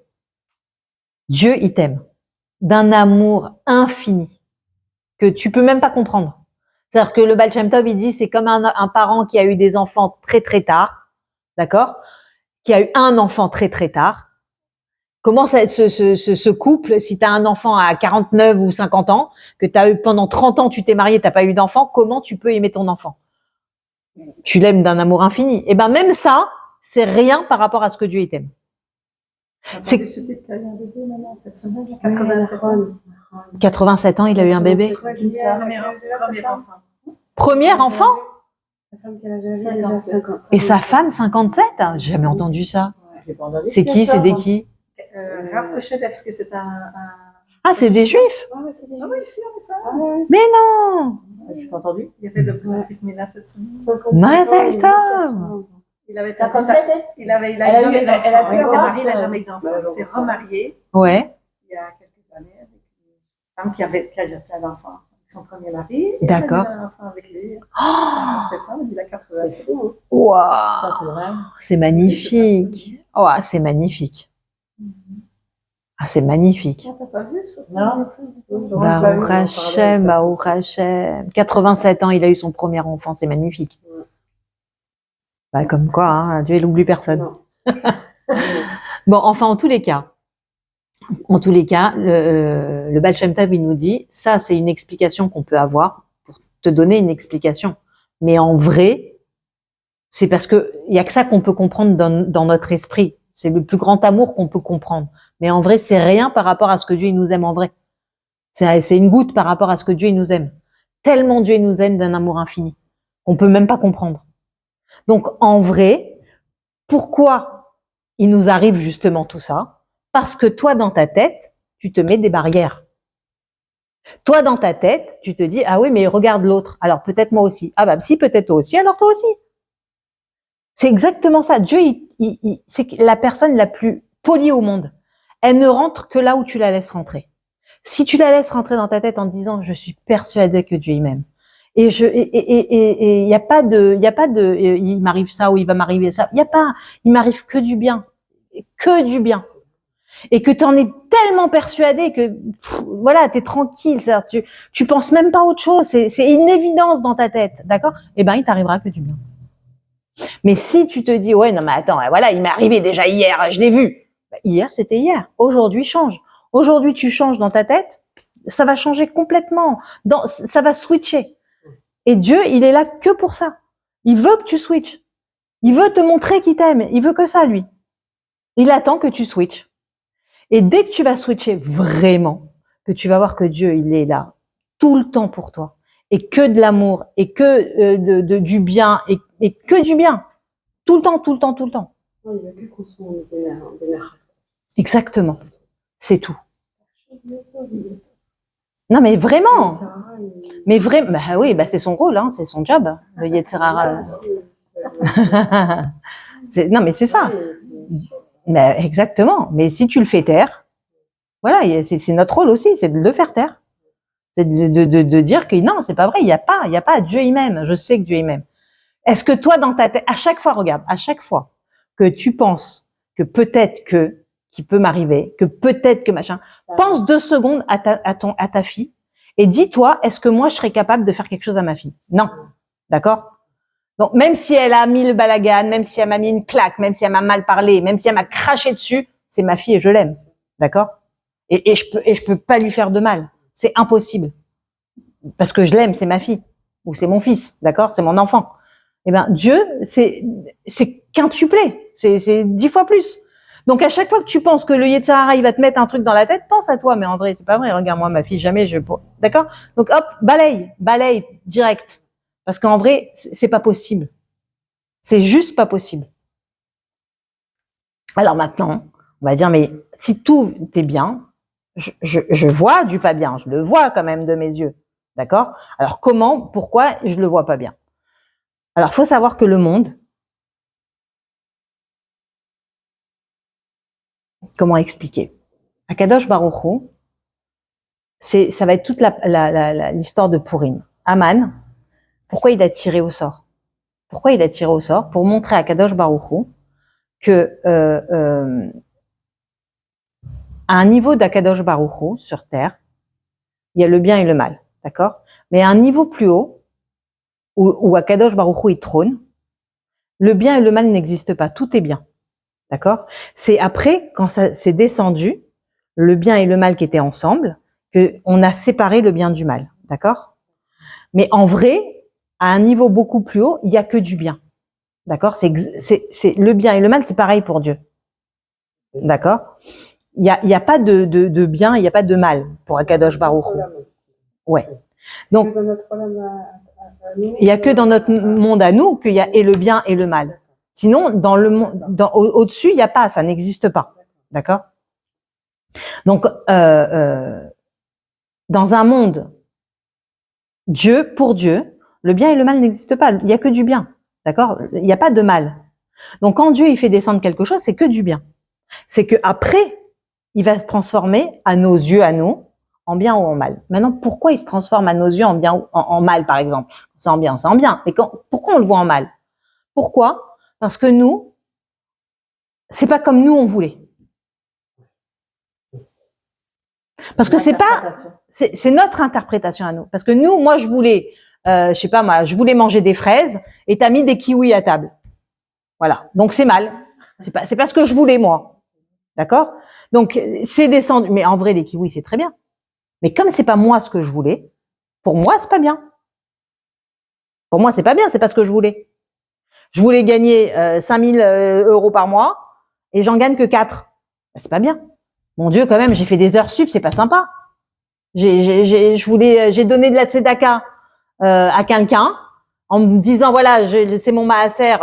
Dieu il t'aime d'un amour infini que tu peux même pas comprendre. C'est-à-dire que le Baal Shem Tov, il dit, c'est comme un parent qui a eu des enfants très très tard, d'accord? Qui a eu un enfant très très tard. Comment ce couple, si tu as un enfant à 49 ou 50 ans, que tu as eu pendant 30 ans, tu t'es marié, t'as pas eu d'enfant, comment tu peux aimer ton enfant? Tu l'aimes d'un amour infini. Et ben même ça, c'est rien par rapport à ce que Dieu il t'aime. C'est que c'était qu'il y a eu un bébé, maman, cette semaine, 87 ans. 87 ans, il a eu un bébé. Premier enfant? Et sa femme 57? J'ai jamais entendu ça. C'est qui? C'est des qui? Rav Koshelevski, c'est un... Ah, c'est des juifs? Ah ouais, c'est des Ah oui, si, on est ça. Mais non! J'ai pas entendu. Il y avait le Brit Mila cette semaine. Mazel Tov! Il avait 57, il a jamais d'enfant. elle a Il était pu marié, il n'a avoir jamais eu d'enfant. Il s'est remarié Ouais, il y a quelques années avec une femme qui a déjà plein d'enfants. Avec son premier mari. Et D'accord. elle a eu un enfant avec lui. 57 ans, il a 87 ans. waouh! C'est magnifique. Oh, c'est magnifique. Ah, c'est magnifique. Ah, t'as pas vu ça? Non. Baruch Hashem, Baruch Hashem. 87 ans, il a eu son premier enfant, c'est magnifique. Bah, comme quoi, hein, Dieu, il n'oublie personne. Bon, enfin, en tous les cas, le Baal Shem Tov, il nous dit, ça, c'est une explication qu'on peut avoir pour te donner une explication. Mais en vrai, c'est parce que il y a que ça qu'on peut comprendre dans notre esprit. C'est le plus grand amour qu'on peut comprendre. Mais en vrai, c'est rien par rapport à ce que Dieu il nous aime en vrai. C'est une goutte par rapport à ce que Dieu il nous aime. Tellement Dieu il nous aime d'un amour infini qu'on peut même pas comprendre. Donc en vrai, pourquoi il nous arrive justement tout ça? Parce que toi dans ta tête, tu te mets des barrières. Toi dans ta tête, tu te dis ah oui mais regarde l'autre. Alors peut-être moi aussi. Ah bah si peut-être toi aussi. Alors toi aussi. C'est exactement ça. Dieu, c'est la personne la plus polie au monde. Elle ne rentre que là où tu la laisses rentrer. Si tu la laisses rentrer dans ta tête en disant je suis persuadée que Dieu il m'aime et il y a pas de il m'arrive ça ou il va m'arriver ça. Il y a pas, il m'arrive que du bien, et que tu en es tellement persuadé que voilà, t'es tranquille. C'est-à-dire, tu penses même pas à autre chose. C'est une évidence dans ta tête, d'accord? Eh ben il t'arrivera que du bien. Mais si tu te dis, ouais, non, mais attends, voilà, il m'est arrivé déjà hier, je l'ai vu. Bah, hier, c'était hier. Aujourd'hui, change. Aujourd'hui, tu changes dans ta tête, ça va changer complètement. Ça va switcher. Et Dieu, il est là que pour ça. Il veut que tu switches. Il veut te montrer qu'il t'aime. Il veut que ça, lui. Il attend que tu switches. Et dès que tu vas switcher vraiment, que tu vas voir que Dieu, il est là tout le temps pour toi. Et que de l'amour, et que du bien, et que du bien. Tout le temps, tout le temps, tout le temps. Non, il n'y a plus qu'on soit des Exactement. C'est tout. Non, mais vraiment. Mais vraiment, bah oui, bah c'est son rôle, hein, c'est son job, le Yetzirara. Non, mais c'est ça. Mais exactement. Mais si tu le fais taire, voilà, c'est notre rôle aussi, c'est de le faire taire. C'est de dire que non, c'est pas vrai, il y a pas, Dieu il m'aime, je sais que Dieu il m'aime. Est-ce que toi, dans ta tête, à chaque fois, regarde, à chaque fois que tu penses que peut-être que, qui peut m'arriver, que peut-être que machin, pense 2 secondes à ta fille et dis-toi, est-ce que moi, je serais capable de faire quelque chose à ma fille? Non. D'accord? Donc, même si elle a mis le balagan, même si elle m'a mis une claque, même si elle m'a mal parlé, même si elle m'a craché dessus, c'est ma fille et je l'aime. D'accord? Et je peux pas lui faire de mal. C'est impossible. Parce que je l'aime, c'est ma fille. Ou c'est mon fils. D'accord? C'est mon enfant. Eh ben, Dieu, c'est quintuplé. C'est 10 fois plus. Donc, à chaque fois que tu penses que le Yetzirara, il va te mettre un truc dans la tête, pense à toi. Mais André, c'est pas vrai. Regarde, moi, ma fille, jamais d'accord? Donc, hop, balaye, direct. Parce qu'en vrai, c'est pas possible. C'est juste pas possible. Alors maintenant, On va dire, mais si tout est bien, je vois du pas bien, je le vois quand même de mes yeux, d'accord? Alors pourquoi je le vois pas bien? Alors, faut savoir que le monde, comment expliquer? Akadosh Baruch Hu, ça va être toute l'histoire de Purim. Aman, pourquoi il a tiré au sort? Pourquoi il a tiré au sort? Pour montrer à Kadosh Baruch Hu que à un niveau d'Akadosh Baruch Hu sur terre, il y a le bien et le mal, d'accord? Mais à un niveau plus haut, où Akadosh Baruch Hu il trône, le bien et le mal n'existent pas, tout est bien, d'accord? C'est après, quand ça s'est descendu, le bien et le mal qui étaient ensemble, que on a séparé le bien du mal, d'accord? Mais en vrai, à un niveau beaucoup plus haut, il y a que du bien, d'accord? C'est le bien et le mal, c'est pareil pour Dieu, d'accord? Il y a pas de bien, il y a pas de mal pour Akadosh Baruch Hu. Ouais. Donc, il y a que dans notre monde à nous qu'il y a et le bien et le mal. Sinon, dans le monde, au-dessus, il y a pas, ça n'existe pas. D'accord? Donc, dans un monde pour Dieu, le bien et le mal n'existent pas. Il y a que du bien. D'accord? Il n'y a pas de mal. Donc, quand Dieu il fait descendre quelque chose, c'est que du bien. C'est que après, il va se transformer à nos yeux, à nous, en bien ou en mal. Maintenant, pourquoi il se transforme à nos yeux en bien ou en mal, par exemple? C'est en bien, c'est en bien. Mais pourquoi on le voit en mal? Pourquoi? Parce que nous, c'est pas comme nous on voulait. Parce que c'est notre interprétation à nous. Parce que nous, moi, je voulais, je sais pas moi, je voulais manger des fraises et t'as mis des kiwis à table. Voilà. Donc c'est mal. C'est pas ce que je voulais moi. D'accord? Donc c'est descendu. Mais en vrai, les kiwis c'est très bien. Mais comme c'est pas moi ce que je voulais, pour moi c'est pas bien. Pour moi c'est pas bien. C'est pas ce que je voulais. Je voulais gagner 5000 euros par mois et j'en gagne que 4. C'est pas bien. Mon Dieu, quand même, j'ai fait des heures sup, c'est pas sympa. J'ai donné de la tzedaka à quelqu'un en me disant voilà, c'est mon maaser,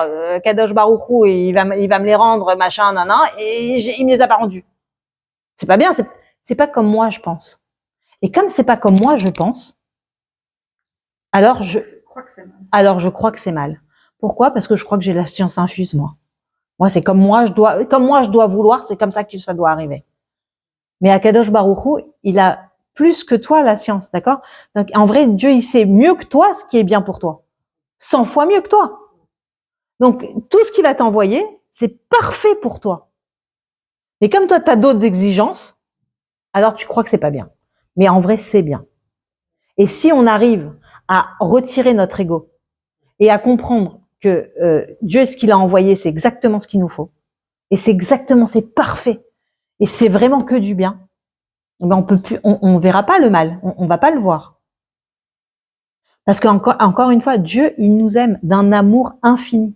Kadosh Baruch Hu, et il va me les rendre, machin, nan, et il me les a pas rendus. C'est pas bien, c'est pas comme moi je pense. Et comme c'est pas comme moi je pense, alors je crois que c'est mal. Pourquoi? Parce que je crois que j'ai la science infuse moi. Moi c'est comme moi je dois vouloir, c'est comme ça que ça doit arriver. Mais Akadosh Baruch Hu, il a plus que toi la science, d'accord? Donc en vrai, Dieu il sait mieux que toi ce qui est bien pour toi, 100 fois mieux que toi. Donc tout ce qu'il va t'envoyer, c'est parfait pour toi. Et comme toi tu as d'autres exigences, alors tu crois que c'est pas bien. Mais en vrai, c'est bien. Et si on arrive à retirer notre ego et à comprendre que Dieu ce qu'il a envoyé, c'est exactement ce qu'il nous faut, et c'est parfait, et c'est vraiment que du bien. Ben on verra pas le mal, on va pas le voir. Parce qu'encore une fois, Dieu, il nous aime d'un amour infini.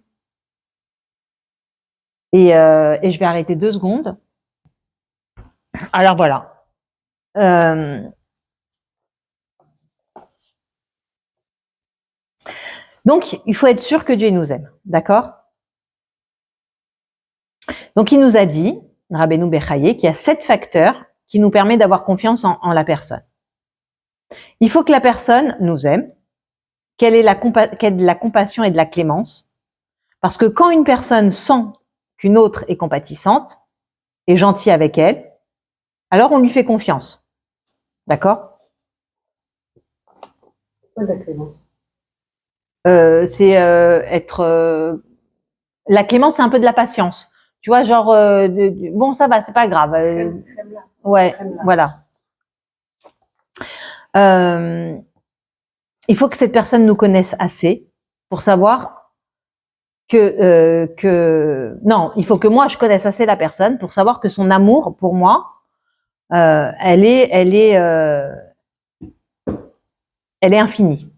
Et je vais arrêter 2 secondes. Alors voilà. Donc, il faut être sûr que Dieu nous aime, d'accord? Donc, il nous a dit, Rabbeinu Bechaye, qu'il y a 7 facteurs qui nous permettent d'avoir confiance en la personne. Il faut que la personne nous aime, qu'elle ait de la compassion et de la clémence, parce que quand une personne sent qu'une autre est compatissante, est gentille avec elle, alors on lui fait confiance. D'accord? Quoi de la clémence? C'est être... la clémence, c'est un peu de la patience. Tu vois, genre, bon, ça va, c'est pas grave. Ouais, voilà. Il faut que cette personne nous connaisse assez pour savoir non, il faut que moi je connaisse assez la personne pour savoir que son amour pour moi, elle est infinie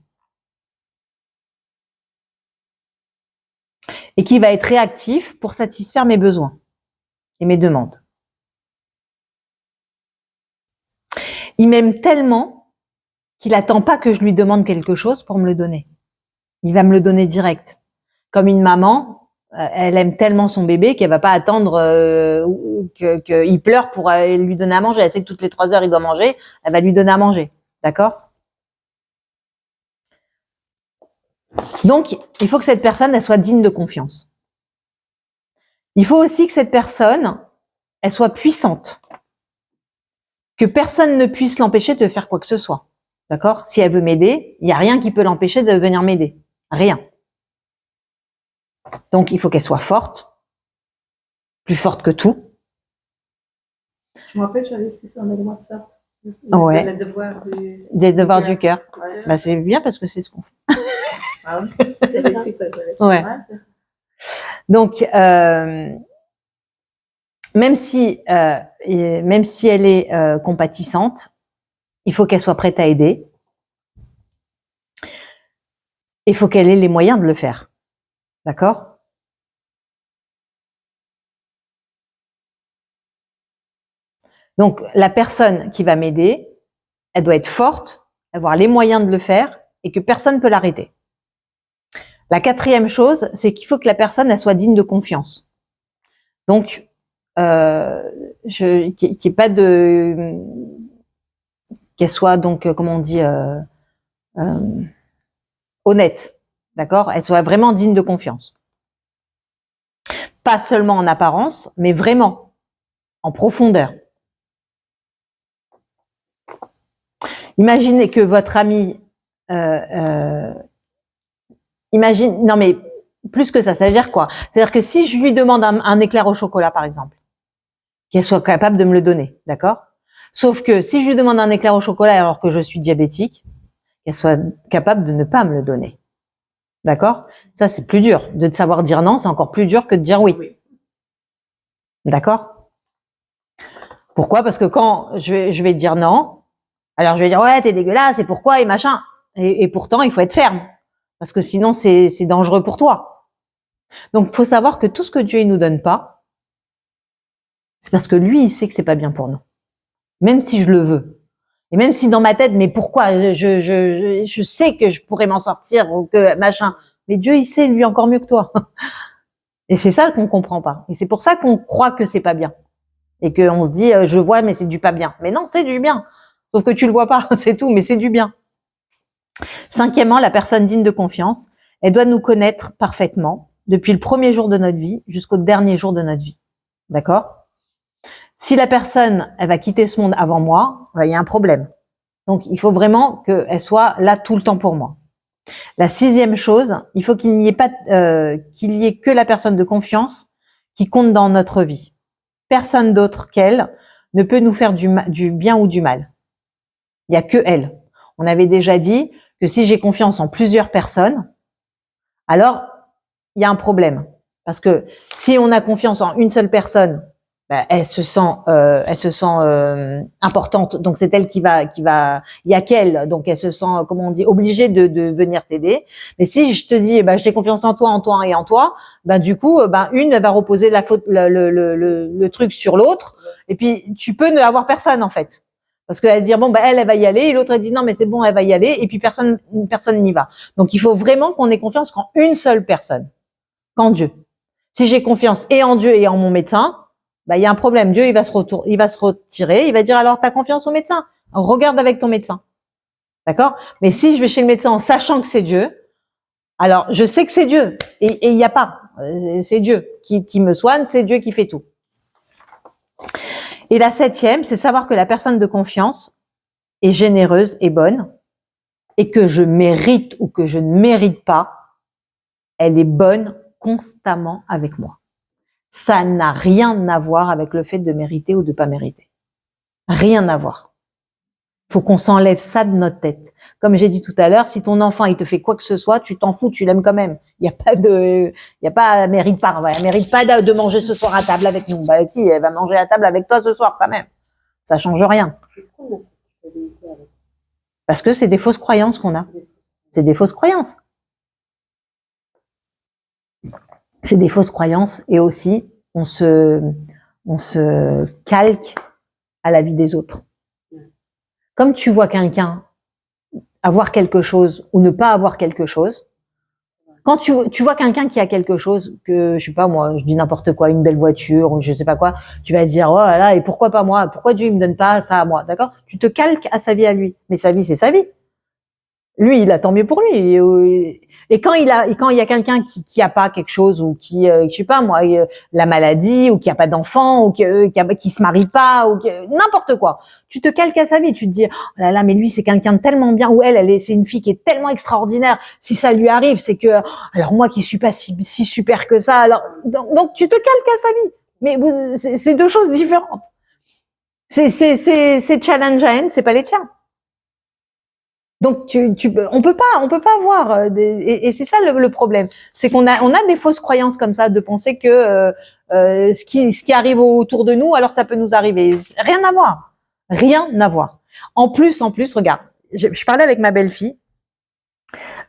et qui va être réactif pour satisfaire mes besoins et mes demandes. Il m'aime tellement qu'il attend pas que je lui demande quelque chose pour me le donner. Il va me le donner direct. Comme une maman, elle aime tellement son bébé qu'elle va pas attendre qu'il pleure pour lui donner à manger. Elle sait que toutes les 3 heures il doit manger, elle va lui donner à manger. D'accord? Donc, il faut que cette personne, elle soit digne de confiance. Il faut aussi que cette personne, elle soit puissante. Que personne ne puisse l'empêcher de faire quoi que ce soit. D'accord? Si elle veut m'aider, il n'y a rien qui peut l'empêcher de venir m'aider. Rien. Donc, il faut qu'elle soit forte. Plus forte que tout. Je me rappelle, j'avais écrit ça dans le WhatsApp. Ouais. Des devoirs du cœur. Ouais. Bah, c'est bien parce que c'est ce qu'on fait. Ah oui, j'avais écrit ça. Ouais. Donc, même si elle est compatissante, il faut qu'elle soit prête à aider. Il faut qu'elle ait les moyens de le faire. D'accord? Donc, la personne qui va m'aider, elle doit être forte, avoir les moyens de le faire et que personne ne peut l'arrêter. La 4e chose, c'est qu'il faut que la personne elle soit digne de confiance. Donc, qu'il n'y ait pas de... qu'elle soit donc, comment on dit, honnête. D'accord? Elle soit vraiment digne de confiance. Pas seulement en apparence, mais vraiment, en profondeur. Imaginez que votre ami... non mais, plus que ça veut dire quoi? C'est-à-dire que si je lui demande un éclair au chocolat, par exemple, qu'elle soit capable de me le donner, d'accord? Sauf que si je lui demande un éclair au chocolat alors que je suis diabétique, qu'elle soit capable de ne pas me le donner. D'accord? Ça, c'est plus dur. De savoir dire non, c'est encore plus dur que de dire oui. D'accord? Pourquoi? Parce que quand je vais dire non, alors je vais dire ouais, t'es dégueulasse, et pourquoi, et machin. Et pourtant, il faut être ferme. Parce que sinon, c'est dangereux pour toi. Donc, il faut savoir que tout ce que Dieu ne nous donne pas, c'est parce que lui, il sait que c'est pas bien pour nous. Même si je le veux. Et même si dans ma tête, mais pourquoi? Je sais que je pourrais m'en sortir ou que machin. Mais Dieu, il sait, lui, encore mieux que toi. Et c'est ça qu'on comprend pas. Et c'est pour ça qu'on croit que c'est pas bien. Et qu'on se dit, je vois, mais c'est du pas bien. Mais non, c'est du bien. Sauf que tu le vois pas, c'est tout, mais c'est du bien. 5e, la personne digne de confiance, elle doit nous connaître parfaitement depuis le premier jour de notre vie jusqu'au dernier jour de notre vie. D'accord? Si la personne, elle va quitter ce monde avant moi, il y a un problème. Donc, il faut vraiment qu'elle soit là tout le temps pour moi. La 6e chose, il faut qu'il n'y ait pas, qu'il y ait que la personne de confiance qui compte dans notre vie. Personne d'autre qu'elle ne peut nous faire du bien ou du mal. Il y a que elle. On avait déjà dit que si j'ai confiance en plusieurs personnes, alors il y a un problème. Parce que si on a confiance en une seule personne, ben, elle se sent importante. Donc c'est elle qui va, il y a qu'elle. Donc elle se sent, comment on dit, obligée de venir t'aider. Mais si je te dis, ben j'ai confiance en toi et en toi, ben du coup, ben une elle va reposer la faute, le truc sur l'autre. Et puis tu peux ne avoir personne en fait. Parce qu'elle va dire bon ben elle va y aller et l'autre elle dit non mais c'est bon elle va y aller et puis personne n'y va. Donc il faut vraiment qu'on ait confiance qu'en une seule personne, qu'en Dieu. Si j'ai confiance et en Dieu et en mon médecin, bah il y a un problème. Dieu il va se retirer, il va dire alors t'as confiance au médecin, regarde avec ton médecin, d'accord? Mais si je vais chez le médecin en sachant que c'est Dieu, alors je sais que c'est Dieu et il y a pas, c'est Dieu qui me soigne, c'est Dieu qui fait tout. Et la 7e, c'est savoir que la personne de confiance est généreuse et bonne, et que je mérite ou que je ne mérite pas, elle est bonne constamment avec moi. Ça n'a rien à voir avec le fait de mériter ou de pas mériter. Rien à voir. Faut qu'on s'enlève ça de notre tête. Comme j'ai dit tout à l'heure, si ton enfant il te fait quoi que ce soit, tu t'en fous, tu l'aimes quand même. Il y a pas, elle mérite pas de manger ce soir à table avec nous. Bah si, elle va manger à table avec toi ce soir quand même. Ça change rien. Parce que c'est des fausses croyances qu'on a. C'est des fausses croyances. C'est des fausses croyances et aussi on se calque à la vie des autres. Comme tu vois quelqu'un avoir quelque chose ou ne pas avoir quelque chose, Quand tu vois quelqu'un qui a quelque chose, que je sais pas moi, je dis n'importe quoi, une belle voiture ou je sais pas quoi, tu vas dire oh là là, et pourquoi pas moi? Pourquoi Dieu il me donne pas ça à moi? D'accord? Tu te calques à sa vie à lui, mais sa vie c'est sa vie. Lui, il a tant mieux pour lui. Et quand il y a quelqu'un qui a pas quelque chose ou qui, je sais pas moi, la maladie ou qui a pas d'enfant ou qui se marie pas ou n'importe quoi, tu te calques à sa vie. Tu te dis, oh là là, mais lui c'est quelqu'un de tellement bien ou c'est une fille qui est tellement extraordinaire. Si ça lui arrive, c'est que alors moi qui suis pas si super que ça. Alors donc tu te calques à sa vie. Mais c'est deux choses différentes. C'est challenge à haine, c'est pas les tiens. Donc on peut pas avoir et c'est ça le problème, c'est qu'on a des fausses croyances comme ça de penser que ce qui arrive autour de nous alors ça peut nous arriver, rien à voir. En plus regarde, je parlais avec ma belle-fille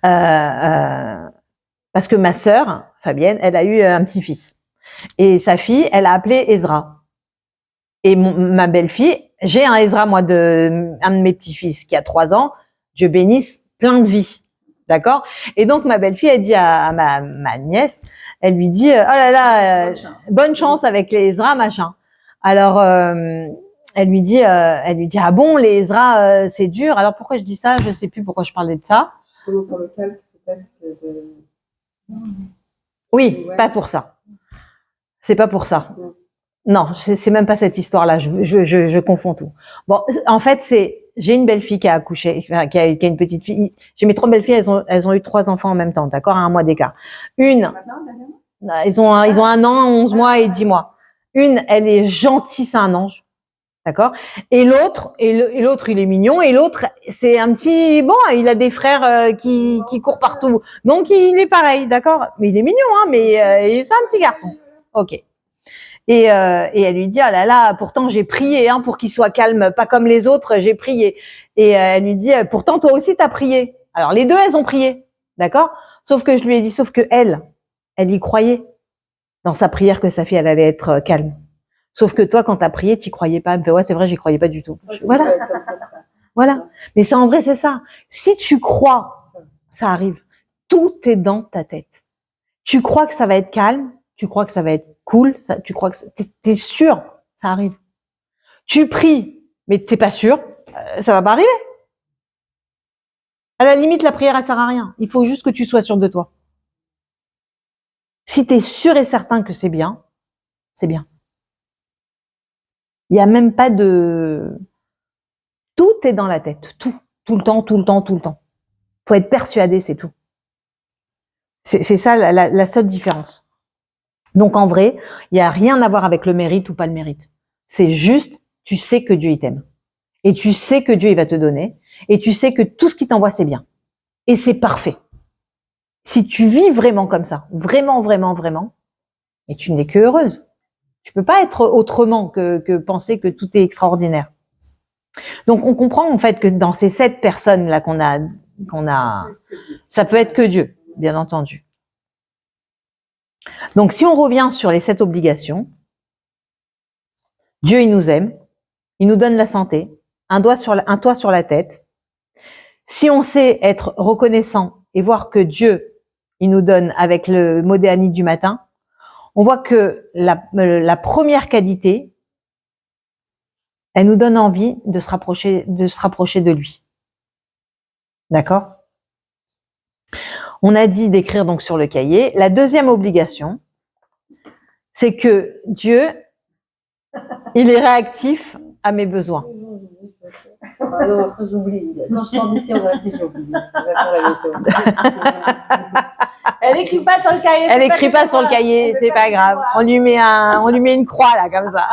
parce que ma sœur Fabienne, elle a eu un petit-fils et sa fille, elle a appelé Ezra. Et ma belle-fille, j'ai un Ezra moi un de mes petits-fils qui a 3 ans. Dieu bénisse, plein de vie, d'accord. Et donc ma belle-fille, elle dit à ma nièce, elle lui dit, oh là là, bonne chance avec les Ezra machin. Alors elle lui dit, ah bon, les Ezra c'est dur. Alors pourquoi je dis ça? Je sais plus pourquoi je parlais de ça. Justement pour le calque peut-être que de. Oui, ouais. Pas pour ça. C'est pas pour ça. Ouais. Non, c'est même pas cette histoire-là. Je confonds tout. Bon, en fait, j'ai une belle-fille qui a accouché, qui a une petite fille. J'ai mes 3 belles-filles, elles ont eu 3 enfants en même temps, d'accord, à 1 mois d'écart. Une, ils ont 1 an, 11 mois et 10 mois. Une, elle est gentille, c'est un ange, d'accord. Et l'autre, il est mignon. Et l'autre, c'est un petit, bon, il a des frères qui courent partout, donc il est pareil, d'accord. Mais il est mignon, hein, mais c'est un petit garçon. Ok. Et elle lui dit, ah là là, pourtant j'ai prié hein, pour qu'il soit calme, pas comme les autres, j'ai prié. Et elle lui dit, pourtant toi aussi t'as prié. Alors les deux, elles ont prié, d'accord. Sauf que je lui ai dit, sauf que elle y croyait dans sa prière que sa fille elle allait être calme. Sauf que toi, quand t'as prié, t'y croyais pas. Elle me fait, ouais, c'est vrai, j'y croyais pas du tout. Voilà, voilà. Mais ça, en vrai, c'est ça. Si tu crois, ça arrive. Tout est dans ta tête. Tu crois que ça va être calme. Tu crois que ça va être cool, tu crois que t'es sûr, ça arrive. Tu pries, mais t'es pas sûr, ça va pas arriver. À la limite, la prière, elle sert à rien. Il faut juste que tu sois sûr de toi. Si t'es sûr et certain que c'est bien, c'est bien. Il y a même pas de... Tout est dans la tête, tout le temps. Faut être persuadé, c'est tout. C'est ça la seule différence. Donc en vrai, il y a rien à voir avec le mérite ou pas le mérite. C'est juste, tu sais que Dieu il t'aime. Et tu sais que Dieu il va te donner. Et tu sais que tout ce qu'il t'envoie c'est bien. Et c'est parfait. Si tu vis vraiment comme ça, vraiment, et tu n'es que heureuse. Tu peux pas être autrement que penser que tout est extraordinaire. Donc on comprend en fait que dans ces 7 personnes là qu'on a, ça peut être que Dieu, bien entendu. Donc, si on revient sur les 7 obligations, Dieu, il nous aime, il nous donne la santé, un toit sur la tête. Si on sait être reconnaissant et voir que Dieu, il nous donne avec le Modéani du matin, on voit que la première qualité, elle nous donne envie de se rapprocher de lui. D'accord ? On a dit d'écrire donc sur le cahier. La deuxième obligation, c'est que Dieu, il est réactif à mes besoins. Ah non, après j'oublie. Quand je sors d'ici, on va dire j'oublie. Elle écrit pas sur le cahier. Elle écrit pas sur le cahier, c'est pas grave. On lui met une croix là comme ça.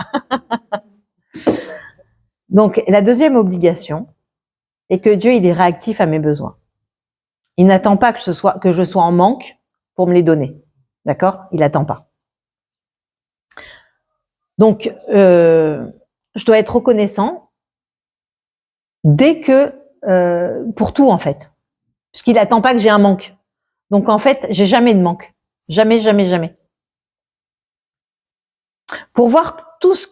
Donc la deuxième obligation est que Dieu, il est réactif à mes besoins. Il n'attend pas que je sois en manque pour me les donner. D'accord ? Il n'attend pas. Donc, je dois être reconnaissant dès que, pour tout en fait. Puisqu'il n'attend pas que j'ai un manque. Donc en fait, j'ai jamais de manque. Jamais. Pour voir tout ce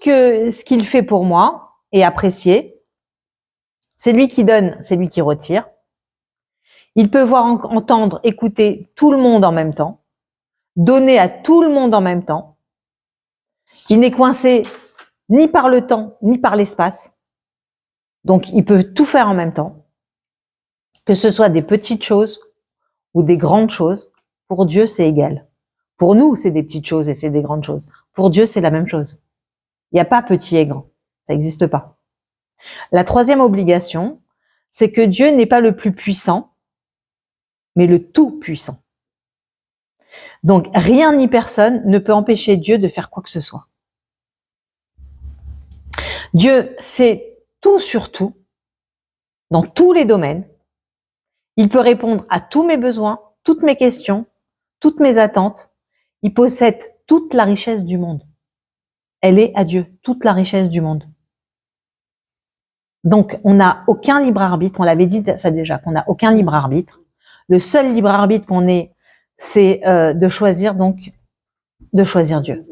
qu'il fait pour moi et apprécier, c'est lui qui donne, c'est lui qui retire. Il peut voir, entendre, écouter tout le monde en même temps, donner à tout le monde en même temps. Il n'est coincé ni par le temps, ni par l'espace. Donc, il peut tout faire en même temps. Que ce soit des petites choses ou des grandes choses, pour Dieu, c'est égal. Pour nous, c'est des petites choses et c'est des grandes choses. Pour Dieu, c'est la même chose. Il n'y a pas petit et grand. Ça n'existe pas. La troisième obligation, c'est que Dieu n'est pas le plus puissant, mais le tout-puissant. Donc, rien ni personne ne peut empêcher Dieu de faire quoi que ce soit. Dieu sait tout sur tout, dans tous les domaines. Il peut répondre à tous mes besoins, toutes mes questions, toutes mes attentes. Il possède toute la richesse du monde. Elle est à Dieu, toute la richesse du monde. Donc, on n'a aucun libre arbitre. On l'avait dit ça déjà, qu'on n'a aucun libre arbitre. Le seul libre arbitre qu'on ait, c'est de choisir Dieu. De choisir Dieu.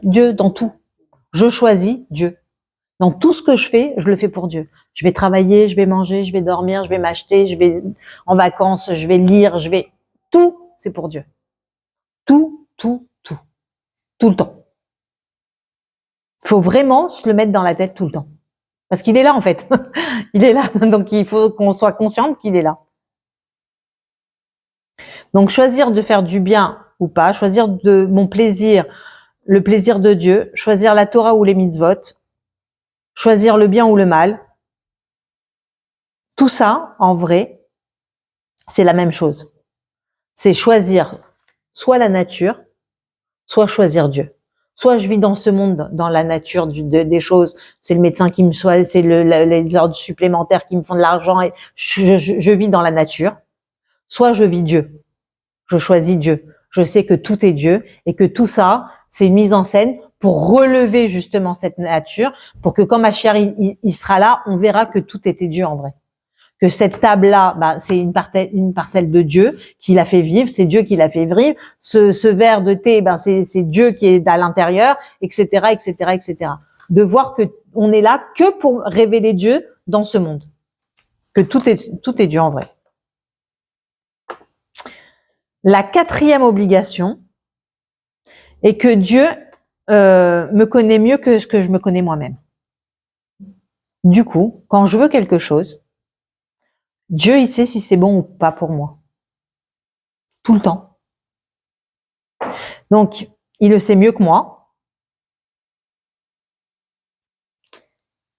Dieu dans tout. Je choisis Dieu. Dans tout ce que je fais, je le fais pour Dieu. Je vais travailler, je vais manger, je vais dormir, je vais m'acheter, je vais en vacances, je vais lire, tout, c'est pour Dieu. Tout le temps. Il faut vraiment se le mettre dans la tête tout le temps. Parce qu'il est là, en fait. Il est là. Donc, il faut qu'on soit consciente qu'il est là. Donc, choisir de faire du bien ou pas, choisir de mon plaisir, le plaisir de Dieu, choisir la Torah ou les mitzvot, choisir le bien ou le mal. Tout ça, en vrai, c'est la même chose. C'est choisir soit la nature, soit choisir Dieu. Soit je vis dans ce monde, dans la nature des choses, c'est le médecin qui me soigne, c'est les ordres supplémentaires qui me font de l'argent, et je vis dans la nature. Soit je vis Dieu. Je choisis Dieu. Je sais que tout est Dieu et que tout ça, c'est une mise en scène pour relever justement cette nature, pour que quand Mashiach il sera là, on verra que tout était Dieu en vrai. Que cette table-là, c'est une parcelle de Dieu qui l'a fait vivre, c'est Dieu qui l'a fait vivre. Ce verre de thé, c'est Dieu qui est à l'intérieur, etc., etc., etc. De voir que on est là que pour révéler Dieu dans ce monde. Que tout est Dieu en vrai. La quatrième obligation est que Dieu me connaît mieux que ce que je me connais moi-même. Du coup, quand je veux quelque chose, Dieu, il sait si c'est bon ou pas pour moi. Tout le temps. Donc, il le sait mieux que moi.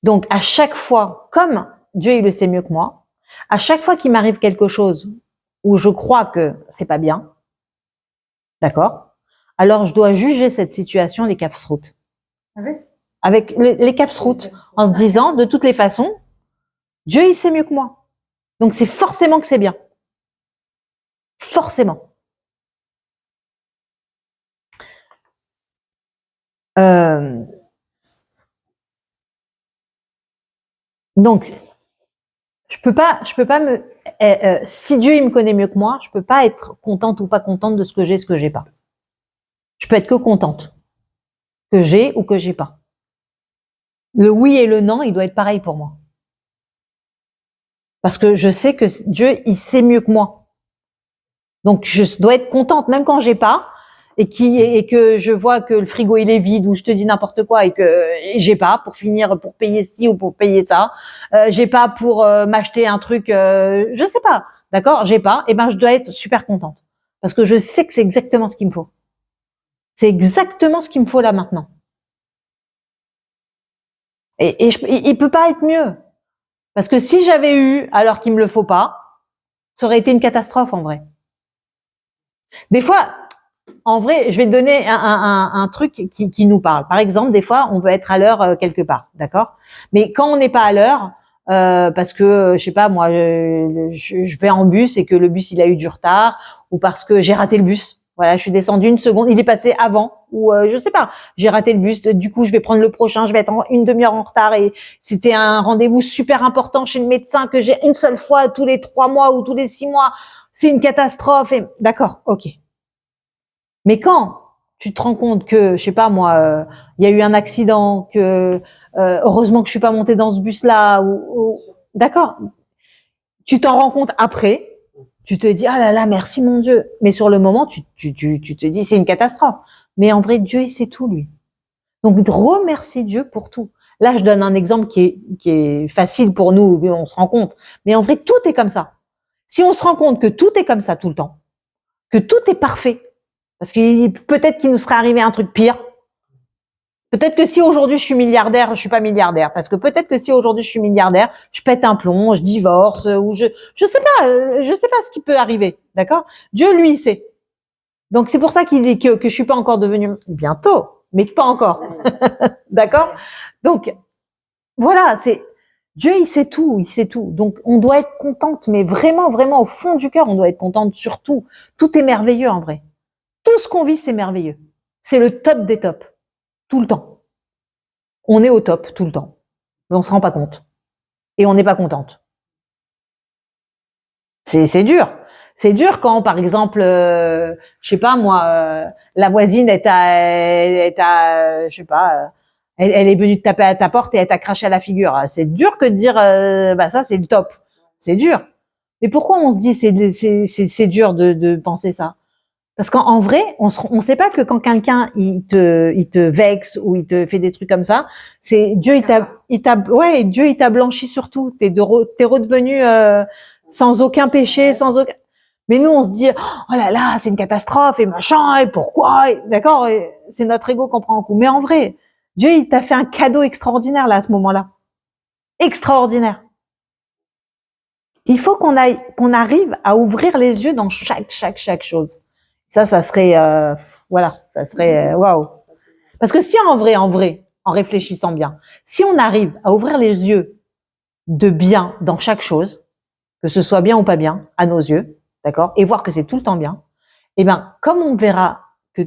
Donc, à chaque fois, comme Dieu, il le sait mieux que moi, à chaque fois qu'il m'arrive quelque chose où je crois que c'est pas bien, d'accord? Alors, je dois juger cette situation, les kafsrout. Avec les kafsrout, en se disant, de toutes les façons, Dieu, il sait mieux que moi. Donc, c'est forcément que c'est bien. Forcément. Donc, je peux pas si Dieu, il me connaît mieux que moi, je peux pas être contente ou pas contente de ce que j'ai pas. Je peux être que contente. Que j'ai ou que j'ai pas. Le oui et le non, il doit être pareil pour moi. Parce que je sais que Dieu, il sait mieux que moi. Donc, je dois être contente, même quand j'ai pas, et que je vois que le frigo, il est vide, ou je te dis n'importe quoi, et que j'ai pas pour finir, pour payer ci ou pour payer ça. J'ai pas pour m'acheter un truc, je sais pas. D'accord? J'ai pas. Et ben, je dois être super contente. Parce que je sais que c'est exactement ce qu'il me faut. C'est exactement ce qu'il me faut là maintenant. Et il peut pas être mieux. Parce que si j'avais eu, alors qu'il me le faut pas, ça aurait été une catastrophe en vrai. Des fois, en vrai, je vais te donner un truc qui nous parle. Par exemple, des fois, on veut être à l'heure quelque part, d'accord? Mais quand on n'est pas à l'heure, parce que, je sais pas, moi, je vais en bus et que le bus, il a eu du retard, ou parce que j'ai raté le bus. Voilà, je suis descendue une seconde, il est passé avant, ou je sais pas, j'ai raté le bus, du coup je vais prendre le prochain, je vais être une demi-heure en retard et c'était un rendez-vous super important chez le médecin que j'ai une seule fois tous les 3 mois ou tous les 6 mois, c'est une catastrophe. Et d'accord, ok. Mais quand tu te rends compte que, je sais pas moi, il y a eu un accident, que heureusement que je suis pas montée dans ce bus-là, ou d'accord. Tu t'en rends compte après, tu te dis, ah là là, merci mon Dieu. Mais sur le moment, tu te dis, c'est une catastrophe. Mais en vrai, Dieu, il sait tout, lui. Donc, remercie Dieu pour tout. Là, je donne un exemple qui est facile pour nous, on se rend compte. Mais en vrai, tout est comme ça. Si on se rend compte que tout est comme ça tout le temps, que tout est parfait, parce que peut-être qu'il nous serait arrivé un truc pire. Peut-être que si aujourd'hui je suis milliardaire, je suis pas milliardaire. Parce que peut-être que si aujourd'hui je suis milliardaire, je pète un plomb, je divorce, ou je sais pas ce qui peut arriver. D'accord? Dieu, lui, sait. Donc c'est pour ça qu'il dit que je suis pas encore devenue bientôt, mais pas encore. D'accord? Donc, voilà, Dieu, il sait tout, il sait tout. Donc, on doit être contente, mais vraiment, vraiment, au fond du cœur, on doit être contente sur tout. Tout est merveilleux, en vrai. Tout ce qu'on vit, c'est merveilleux. C'est le top des tops. Tout le temps. On est au top, tout le temps. Mais on se rend pas compte. Et on n'est pas contente. C'est dur. C'est dur quand, par exemple, je sais pas moi, la voisine est à je sais pas, elle est venue te taper à ta porte et elle t'a craché à la figure. C'est dur que de dire, bah ça c'est le top. C'est dur. Mais pourquoi on se dit c'est dur de penser ça? Parce qu'en vrai, on sait pas que quand quelqu'un il te vexe ou il te fait des trucs comme ça, c'est Dieu Dieu il t'a blanchi sur tout. T'es redevenu sans aucun péché, sans aucun. Mais nous, on se dit, oh là là, c'est une catastrophe, et machin, et pourquoi, d'accord, c'est notre ego qu'on prend en coup. Mais en vrai, Dieu, il t'a fait un cadeau extraordinaire, là, à ce moment-là. Extraordinaire. Il faut qu'on arrive à ouvrir les yeux dans chaque chose. Ça serait, voilà, ça serait, waouh. Parce que si en vrai, en réfléchissant bien, si on arrive à ouvrir les yeux de bien dans chaque chose, que ce soit bien ou pas bien, à nos yeux, d'accord, et voir que c'est tout le temps bien, eh ben, comme on verra que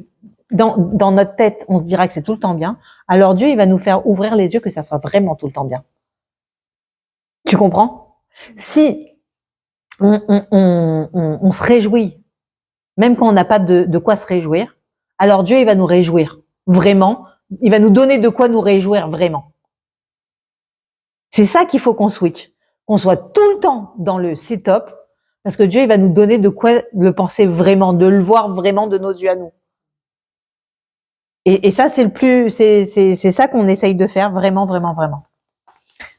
dans notre tête, on se dira que c'est tout le temps bien, alors Dieu, il va nous faire ouvrir les yeux que ça sera vraiment tout le temps bien. Tu comprends? Si on se réjouit, même quand on n'a pas de quoi se réjouir, alors Dieu, il va nous réjouir, vraiment. Il va nous donner de quoi nous réjouir, vraiment. C'est ça qu'il faut qu'on switch. Qu'on soit tout le temps dans le c'est top, parce que Dieu, il va nous donner de quoi le penser vraiment, de le voir vraiment de nos yeux à nous. Et ça, c'est c'est ça qu'on essaye de faire, vraiment, vraiment, vraiment.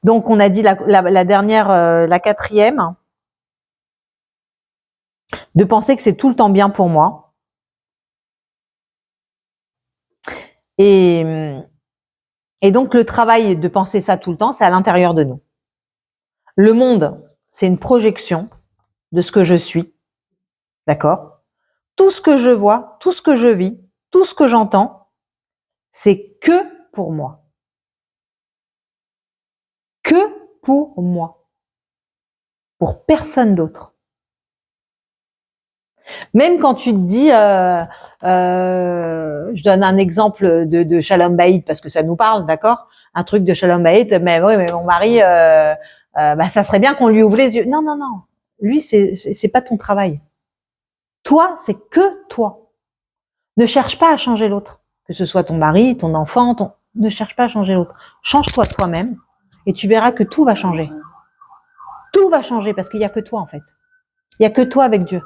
Donc, on a dit la dernière, la quatrième, de penser que c'est tout le temps bien pour moi. Et donc, le travail de penser ça tout le temps, c'est à l'intérieur de nous. Le monde, c'est une projection de ce que je suis. D'accord? Tout ce que je vois, tout ce que je vis, tout ce que j'entends, c'est que pour moi. Que pour moi. Pour personne d'autre. Même quand tu te dis, je donne un exemple de Shalom Bayit parce que ça nous parle, d'accord? Un truc de Shalom Bayit, mais oui, mais mon mari, bah, ça serait bien qu'on lui ouvre les yeux. Non, non, non. Lui, c'est pas ton travail. Toi, c'est que toi. Ne cherche pas à changer l'autre. Que ce soit ton mari, ton enfant, ne cherche pas à changer l'autre. Change-toi toi-même et tu verras que tout va changer. Tout va changer parce qu'il y a que toi, en fait. Il y a que toi avec Dieu.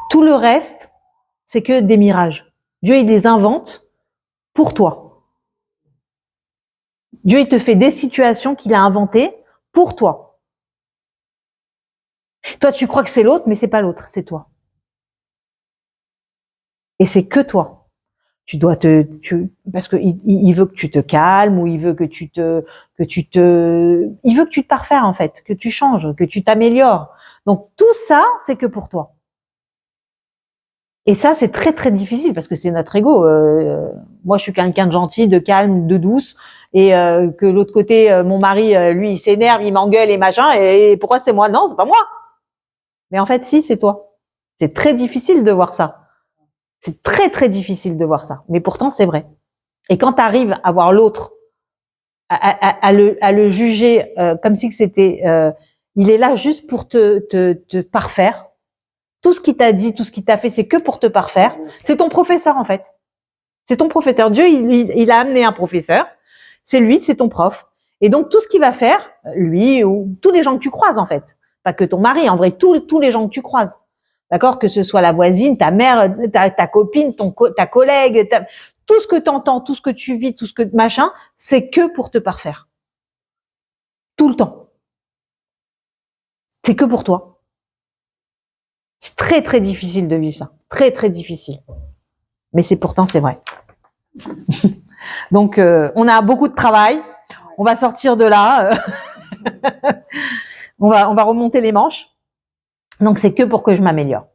Tout le reste, c'est que des mirages. Dieu, il les invente pour toi. Dieu, il te fait des situations qu'il a inventées pour toi. Toi, tu crois que c'est l'autre, mais c'est pas l'autre, c'est toi. Et c'est que toi. Tu dois parce que il veut que tu te calmes ou il veut que il veut que tu te parfaires, en fait, que tu changes, que tu t'améliores. Donc, tout ça, c'est que pour toi. Et ça, c'est très, très difficile parce que c'est notre ego. Moi, je suis quelqu'un de gentil, de calme, de douce. Et que l'autre côté, mon mari, lui, il s'énerve, il m'engueule et machin. Et pourquoi c'est moi? Non, c'est pas moi. Mais en fait, si, c'est toi. C'est très difficile de voir ça. C'est très, très difficile de voir ça. Mais pourtant, c'est vrai. Et quand tu arrives à voir l'autre, à le juger comme si que c'était... il est là juste pour te parfaire. Tout ce qu'il t'a dit, tout ce qu'il t'a fait, c'est que pour te parfaire. C'est ton professeur, en fait. C'est ton professeur. Dieu, il a amené un professeur. C'est lui, c'est ton prof. Et donc, tout ce qu'il va faire, lui ou tous les gens que tu croises, en fait, Pas que ton mari, en vrai, tous les gens que tu croises. D'accord? Que ce soit la voisine, ta mère, ta copine, ta collègue, tout ce que tu entends, tout ce que tu vis, tout ce que machin, c'est que pour te parfaire. Tout le temps. C'est que pour toi. C'est très, très difficile de vivre ça. Très, très difficile. Mais pourtant, c'est vrai. Donc, on a beaucoup de travail. On va sortir de là. On va remonter les manches. Donc, c'est que pour que je m'améliore.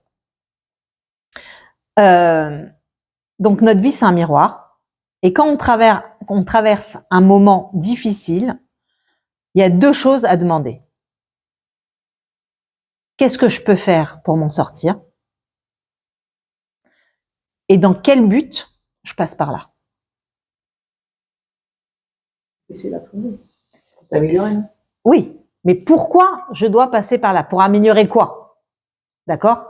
Donc, notre vie, c'est un miroir. Et quand on traverse un moment difficile, il y a 2 choses à demander. Qu'est-ce que je peux faire pour m'en sortir? Et dans quel but je passe par là? C'est la trouver. T'améliorer. Oui, mais pourquoi je dois passer par là? Pour améliorer quoi? D'accord?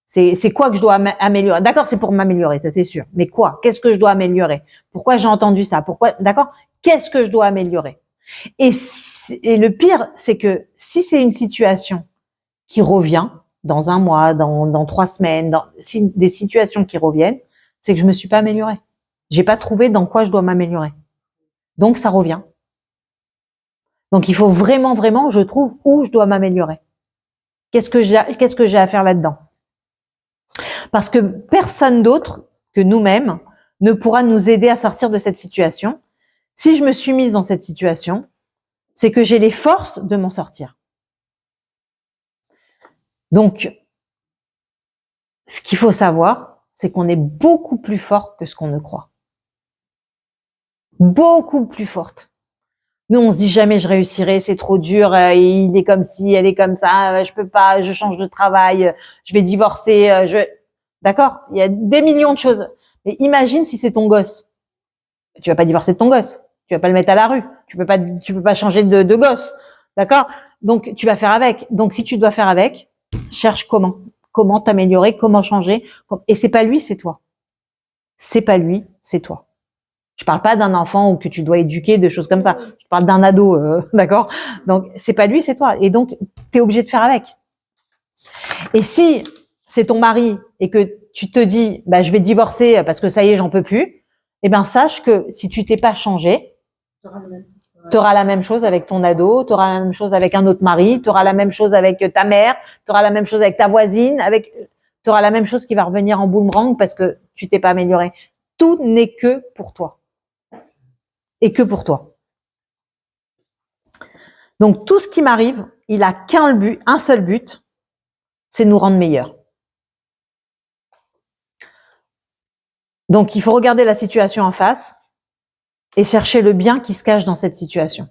C'est quoi que je dois améliorer? D'accord, c'est pour m'améliorer, ça c'est sûr. Mais quoi? Qu'est-ce que je dois améliorer? Pourquoi j'ai entendu ça? Pourquoi? D'accord? Qu'est-ce que je dois améliorer? Et le pire, c'est que si c'est une situation qui revient dans un mois, dans 3 semaines, des situations qui reviennent, c'est que je me suis pas améliorée. J'ai pas trouvé dans quoi je dois m'améliorer. Donc ça revient. Donc il faut vraiment, vraiment, je trouve où je dois m'améliorer. Qu'est-ce que j'ai à faire là-dedans? Parce que personne d'autre que nous-mêmes ne pourra nous aider à sortir de cette situation. Si je me suis mise dans cette situation, c'est que j'ai les forces de m'en sortir. Donc, ce qu'il faut savoir, c'est qu'on est beaucoup plus fort que ce qu'on ne croit. Beaucoup plus forte. Nous, on se dit jamais je réussirai, c'est trop dur, il est comme ci, elle est comme ça, je peux pas, je change de travail, je vais divorcer, D'accord? Il y a des millions de choses. Mais imagine si c'est ton gosse. Tu vas pas divorcer de ton gosse. Tu vas pas le mettre à la rue. Tu peux pas changer de gosse. D'accord? Donc, tu vas faire avec. Donc, si tu dois faire avec, cherche comment t'améliorer, comment changer. Et c'est pas lui, c'est toi. C'est pas lui, c'est toi. Je parle pas d'un enfant ou que tu dois éduquer, de choses comme ça. Je parle d'un ado, d'accord? Donc, c'est pas lui, c'est toi. Et donc, t'es obligé de faire avec. Et si c'est ton mari et que tu te dis, bah, je vais divorcer parce que ça y est, j'en peux plus, eh ben, sache que si tu t'es pas changé, t'auras la même chose avec ton ado, t'auras la même chose avec un autre mari, t'auras la même chose avec ta mère, t'auras la même chose avec ta voisine, t'auras la même chose qui va revenir en boomerang parce que tu t'es pas amélioré. Tout n'est que pour toi. Et que pour toi. Donc, tout ce qui m'arrive, il a un seul but, c'est nous rendre meilleurs. Donc, il faut regarder la situation en face et chercher le bien qui se cache dans cette situation.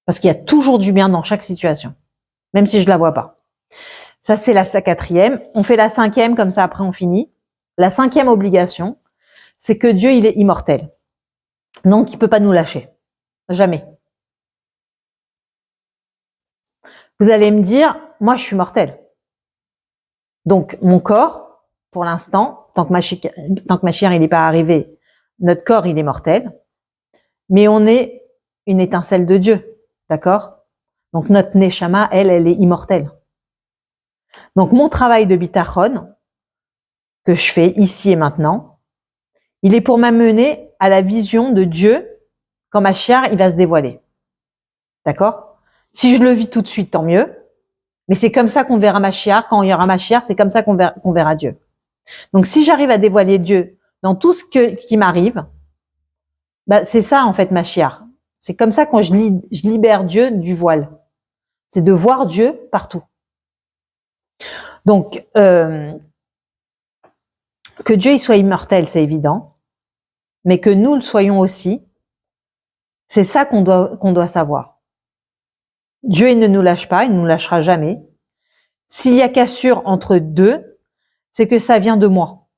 Parce qu'il y a toujours du bien dans chaque situation, même si je la vois pas. Ça, c'est la 4e. On fait la 5e, comme ça, après, on finit. La 5e obligation, c'est que Dieu, il est immortel. Donc, il peut pas nous lâcher. Jamais. Vous allez me dire, moi, je suis mortel. Donc, mon corps, pour l'instant, tant que Mashiach il n'est pas arrivé, notre corps, il est mortel. Mais on est une étincelle de Dieu. D'accord? Donc, notre Neshama, elle est immortelle. Donc, mon travail de bitachon, que je fais ici et maintenant, il est pour m'amener à la vision de Dieu quand Mashiach, il va se dévoiler. D'accord? Si je le vis tout de suite, tant mieux. Mais c'est comme ça qu'on verra Mashiach. Quand il y aura Mashiach, c'est comme ça qu'on verra Dieu. Donc, si j'arrive à dévoiler Dieu dans tout ce qui m'arrive, bah, c'est ça, en fait, Mashiach. C'est comme ça quand je libère Dieu du voile. C'est de voir Dieu partout. Donc, que Dieu il soit immortel, c'est évident. Mais que nous le soyons aussi, c'est ça qu'on doit savoir. Dieu, il ne nous lâche pas, il ne nous lâchera jamais. S'il y a cassure entre deux, c'est que ça vient de moi.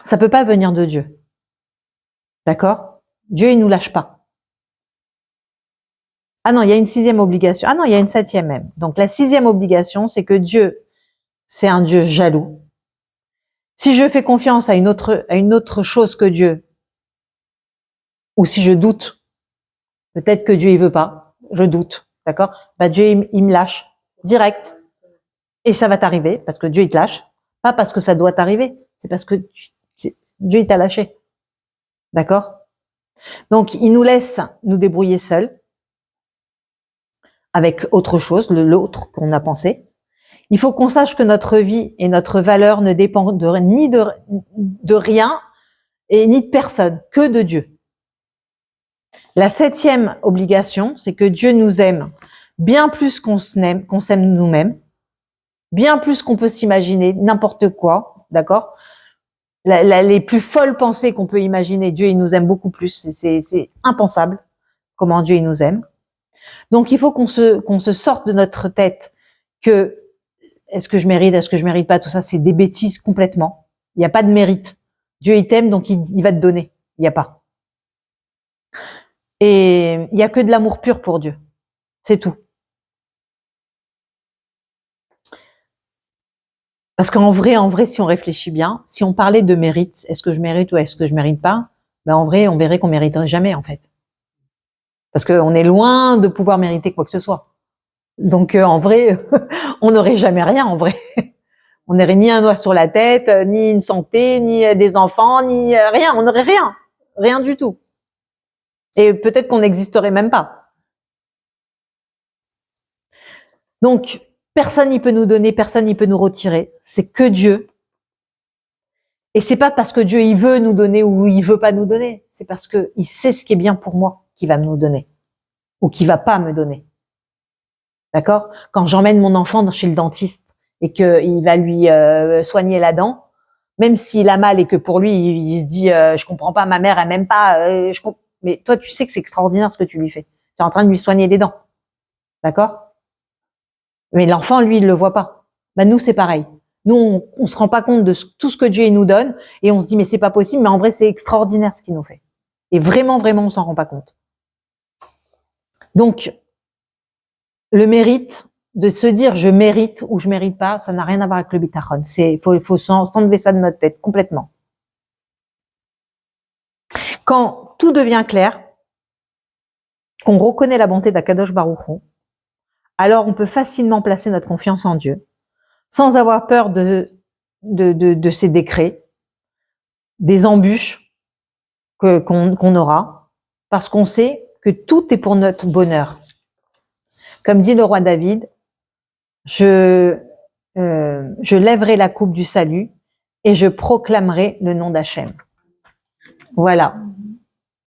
Ça peut pas venir de Dieu. D'accord? Dieu, il nous lâche pas. Ah non, il y a une 6e obligation. Ah non, il y a une 7e même. Donc la 6e obligation, c'est que Dieu, c'est un Dieu jaloux. Si je fais confiance à une autre chose que Dieu, ou si je doute, peut-être que Dieu il veut pas, je doute, d'accord? Bah Dieu, il me lâche direct. Et ça va t'arriver parce que Dieu, il te lâche. Pas parce que ça doit t'arriver, c'est parce que Dieu, il t'a lâché. D'accord? Donc, il nous laisse nous débrouiller seuls avec autre chose, l'autre qu'on a pensé. Il faut qu'on sache que notre vie et notre valeur ne dépendent ni de rien et ni de personne, que de Dieu. La 7e obligation, c'est que Dieu nous aime bien plus qu'on s'aime nous-mêmes, bien plus qu'on peut s'imaginer n'importe quoi, d'accord? Les plus folles pensées qu'on peut imaginer, Dieu, il nous aime beaucoup plus. C'est impensable comment Dieu, il nous aime. Donc, il faut qu'on se sorte de notre tête que est-ce que je mérite pas, tout ça, c'est des bêtises complètement. Il n'y a pas de mérite. Dieu, il t'aime, donc il va te donner. Il n'y a pas. Et il n'y a que de l'amour pur pour Dieu. C'est tout. Parce qu'en vrai, si on réfléchit bien, si on parlait de mérite, est-ce que je mérite ou est-ce que je mérite pas, ben en vrai, on verrait qu'on mériterait jamais, en fait. Parce qu'on est loin de pouvoir mériter quoi que ce soit. Donc, en vrai, on n'aurait jamais rien, en vrai. On n'aurait ni un doigt sur la tête, ni une santé, ni des enfants, ni rien. On n'aurait rien. Rien du tout. Et peut-être qu'on n'existerait même pas. Donc, personne n'y peut nous donner, personne n'y peut nous retirer. C'est que Dieu. Et c'est pas parce que Dieu, il veut nous donner ou il veut pas nous donner. C'est parce que il sait ce qui est bien pour moi qu'il va nous donner. Ou qu'il va pas me donner. D'accord? Quand j'emmène mon enfant chez le dentiste et qu'il va lui soigner la dent, même s'il a mal et que pour lui, il se dit je comprends pas, ma mère, elle m'aime pas, mais toi, tu sais que c'est extraordinaire ce que tu lui fais. Tu es en train de lui soigner les dents. D'accord? Mais l'enfant, lui, il le voit pas. Ben, nous, c'est pareil. Nous, on se rend pas compte de tout ce que Dieu il nous donne et on se dit mais c'est pas possible, mais en vrai, c'est extraordinaire ce qu'il nous fait. Et vraiment, vraiment, on s'en rend pas compte. Donc, le mérite, de se dire je mérite ou je mérite pas, ça n'a rien à voir avec le bitachon. Faut s'enlever ça de notre tête complètement. Quand tout devient clair, qu'on reconnaît la bonté d'Akadosh Baruch Hu, alors on peut facilement placer notre confiance en Dieu, sans avoir peur de ces décrets, des embûches qu'on aura, parce qu'on sait que tout est pour notre bonheur. Comme dit le roi David, je lèverai la coupe du salut et je proclamerai le nom d'Hachem. Voilà.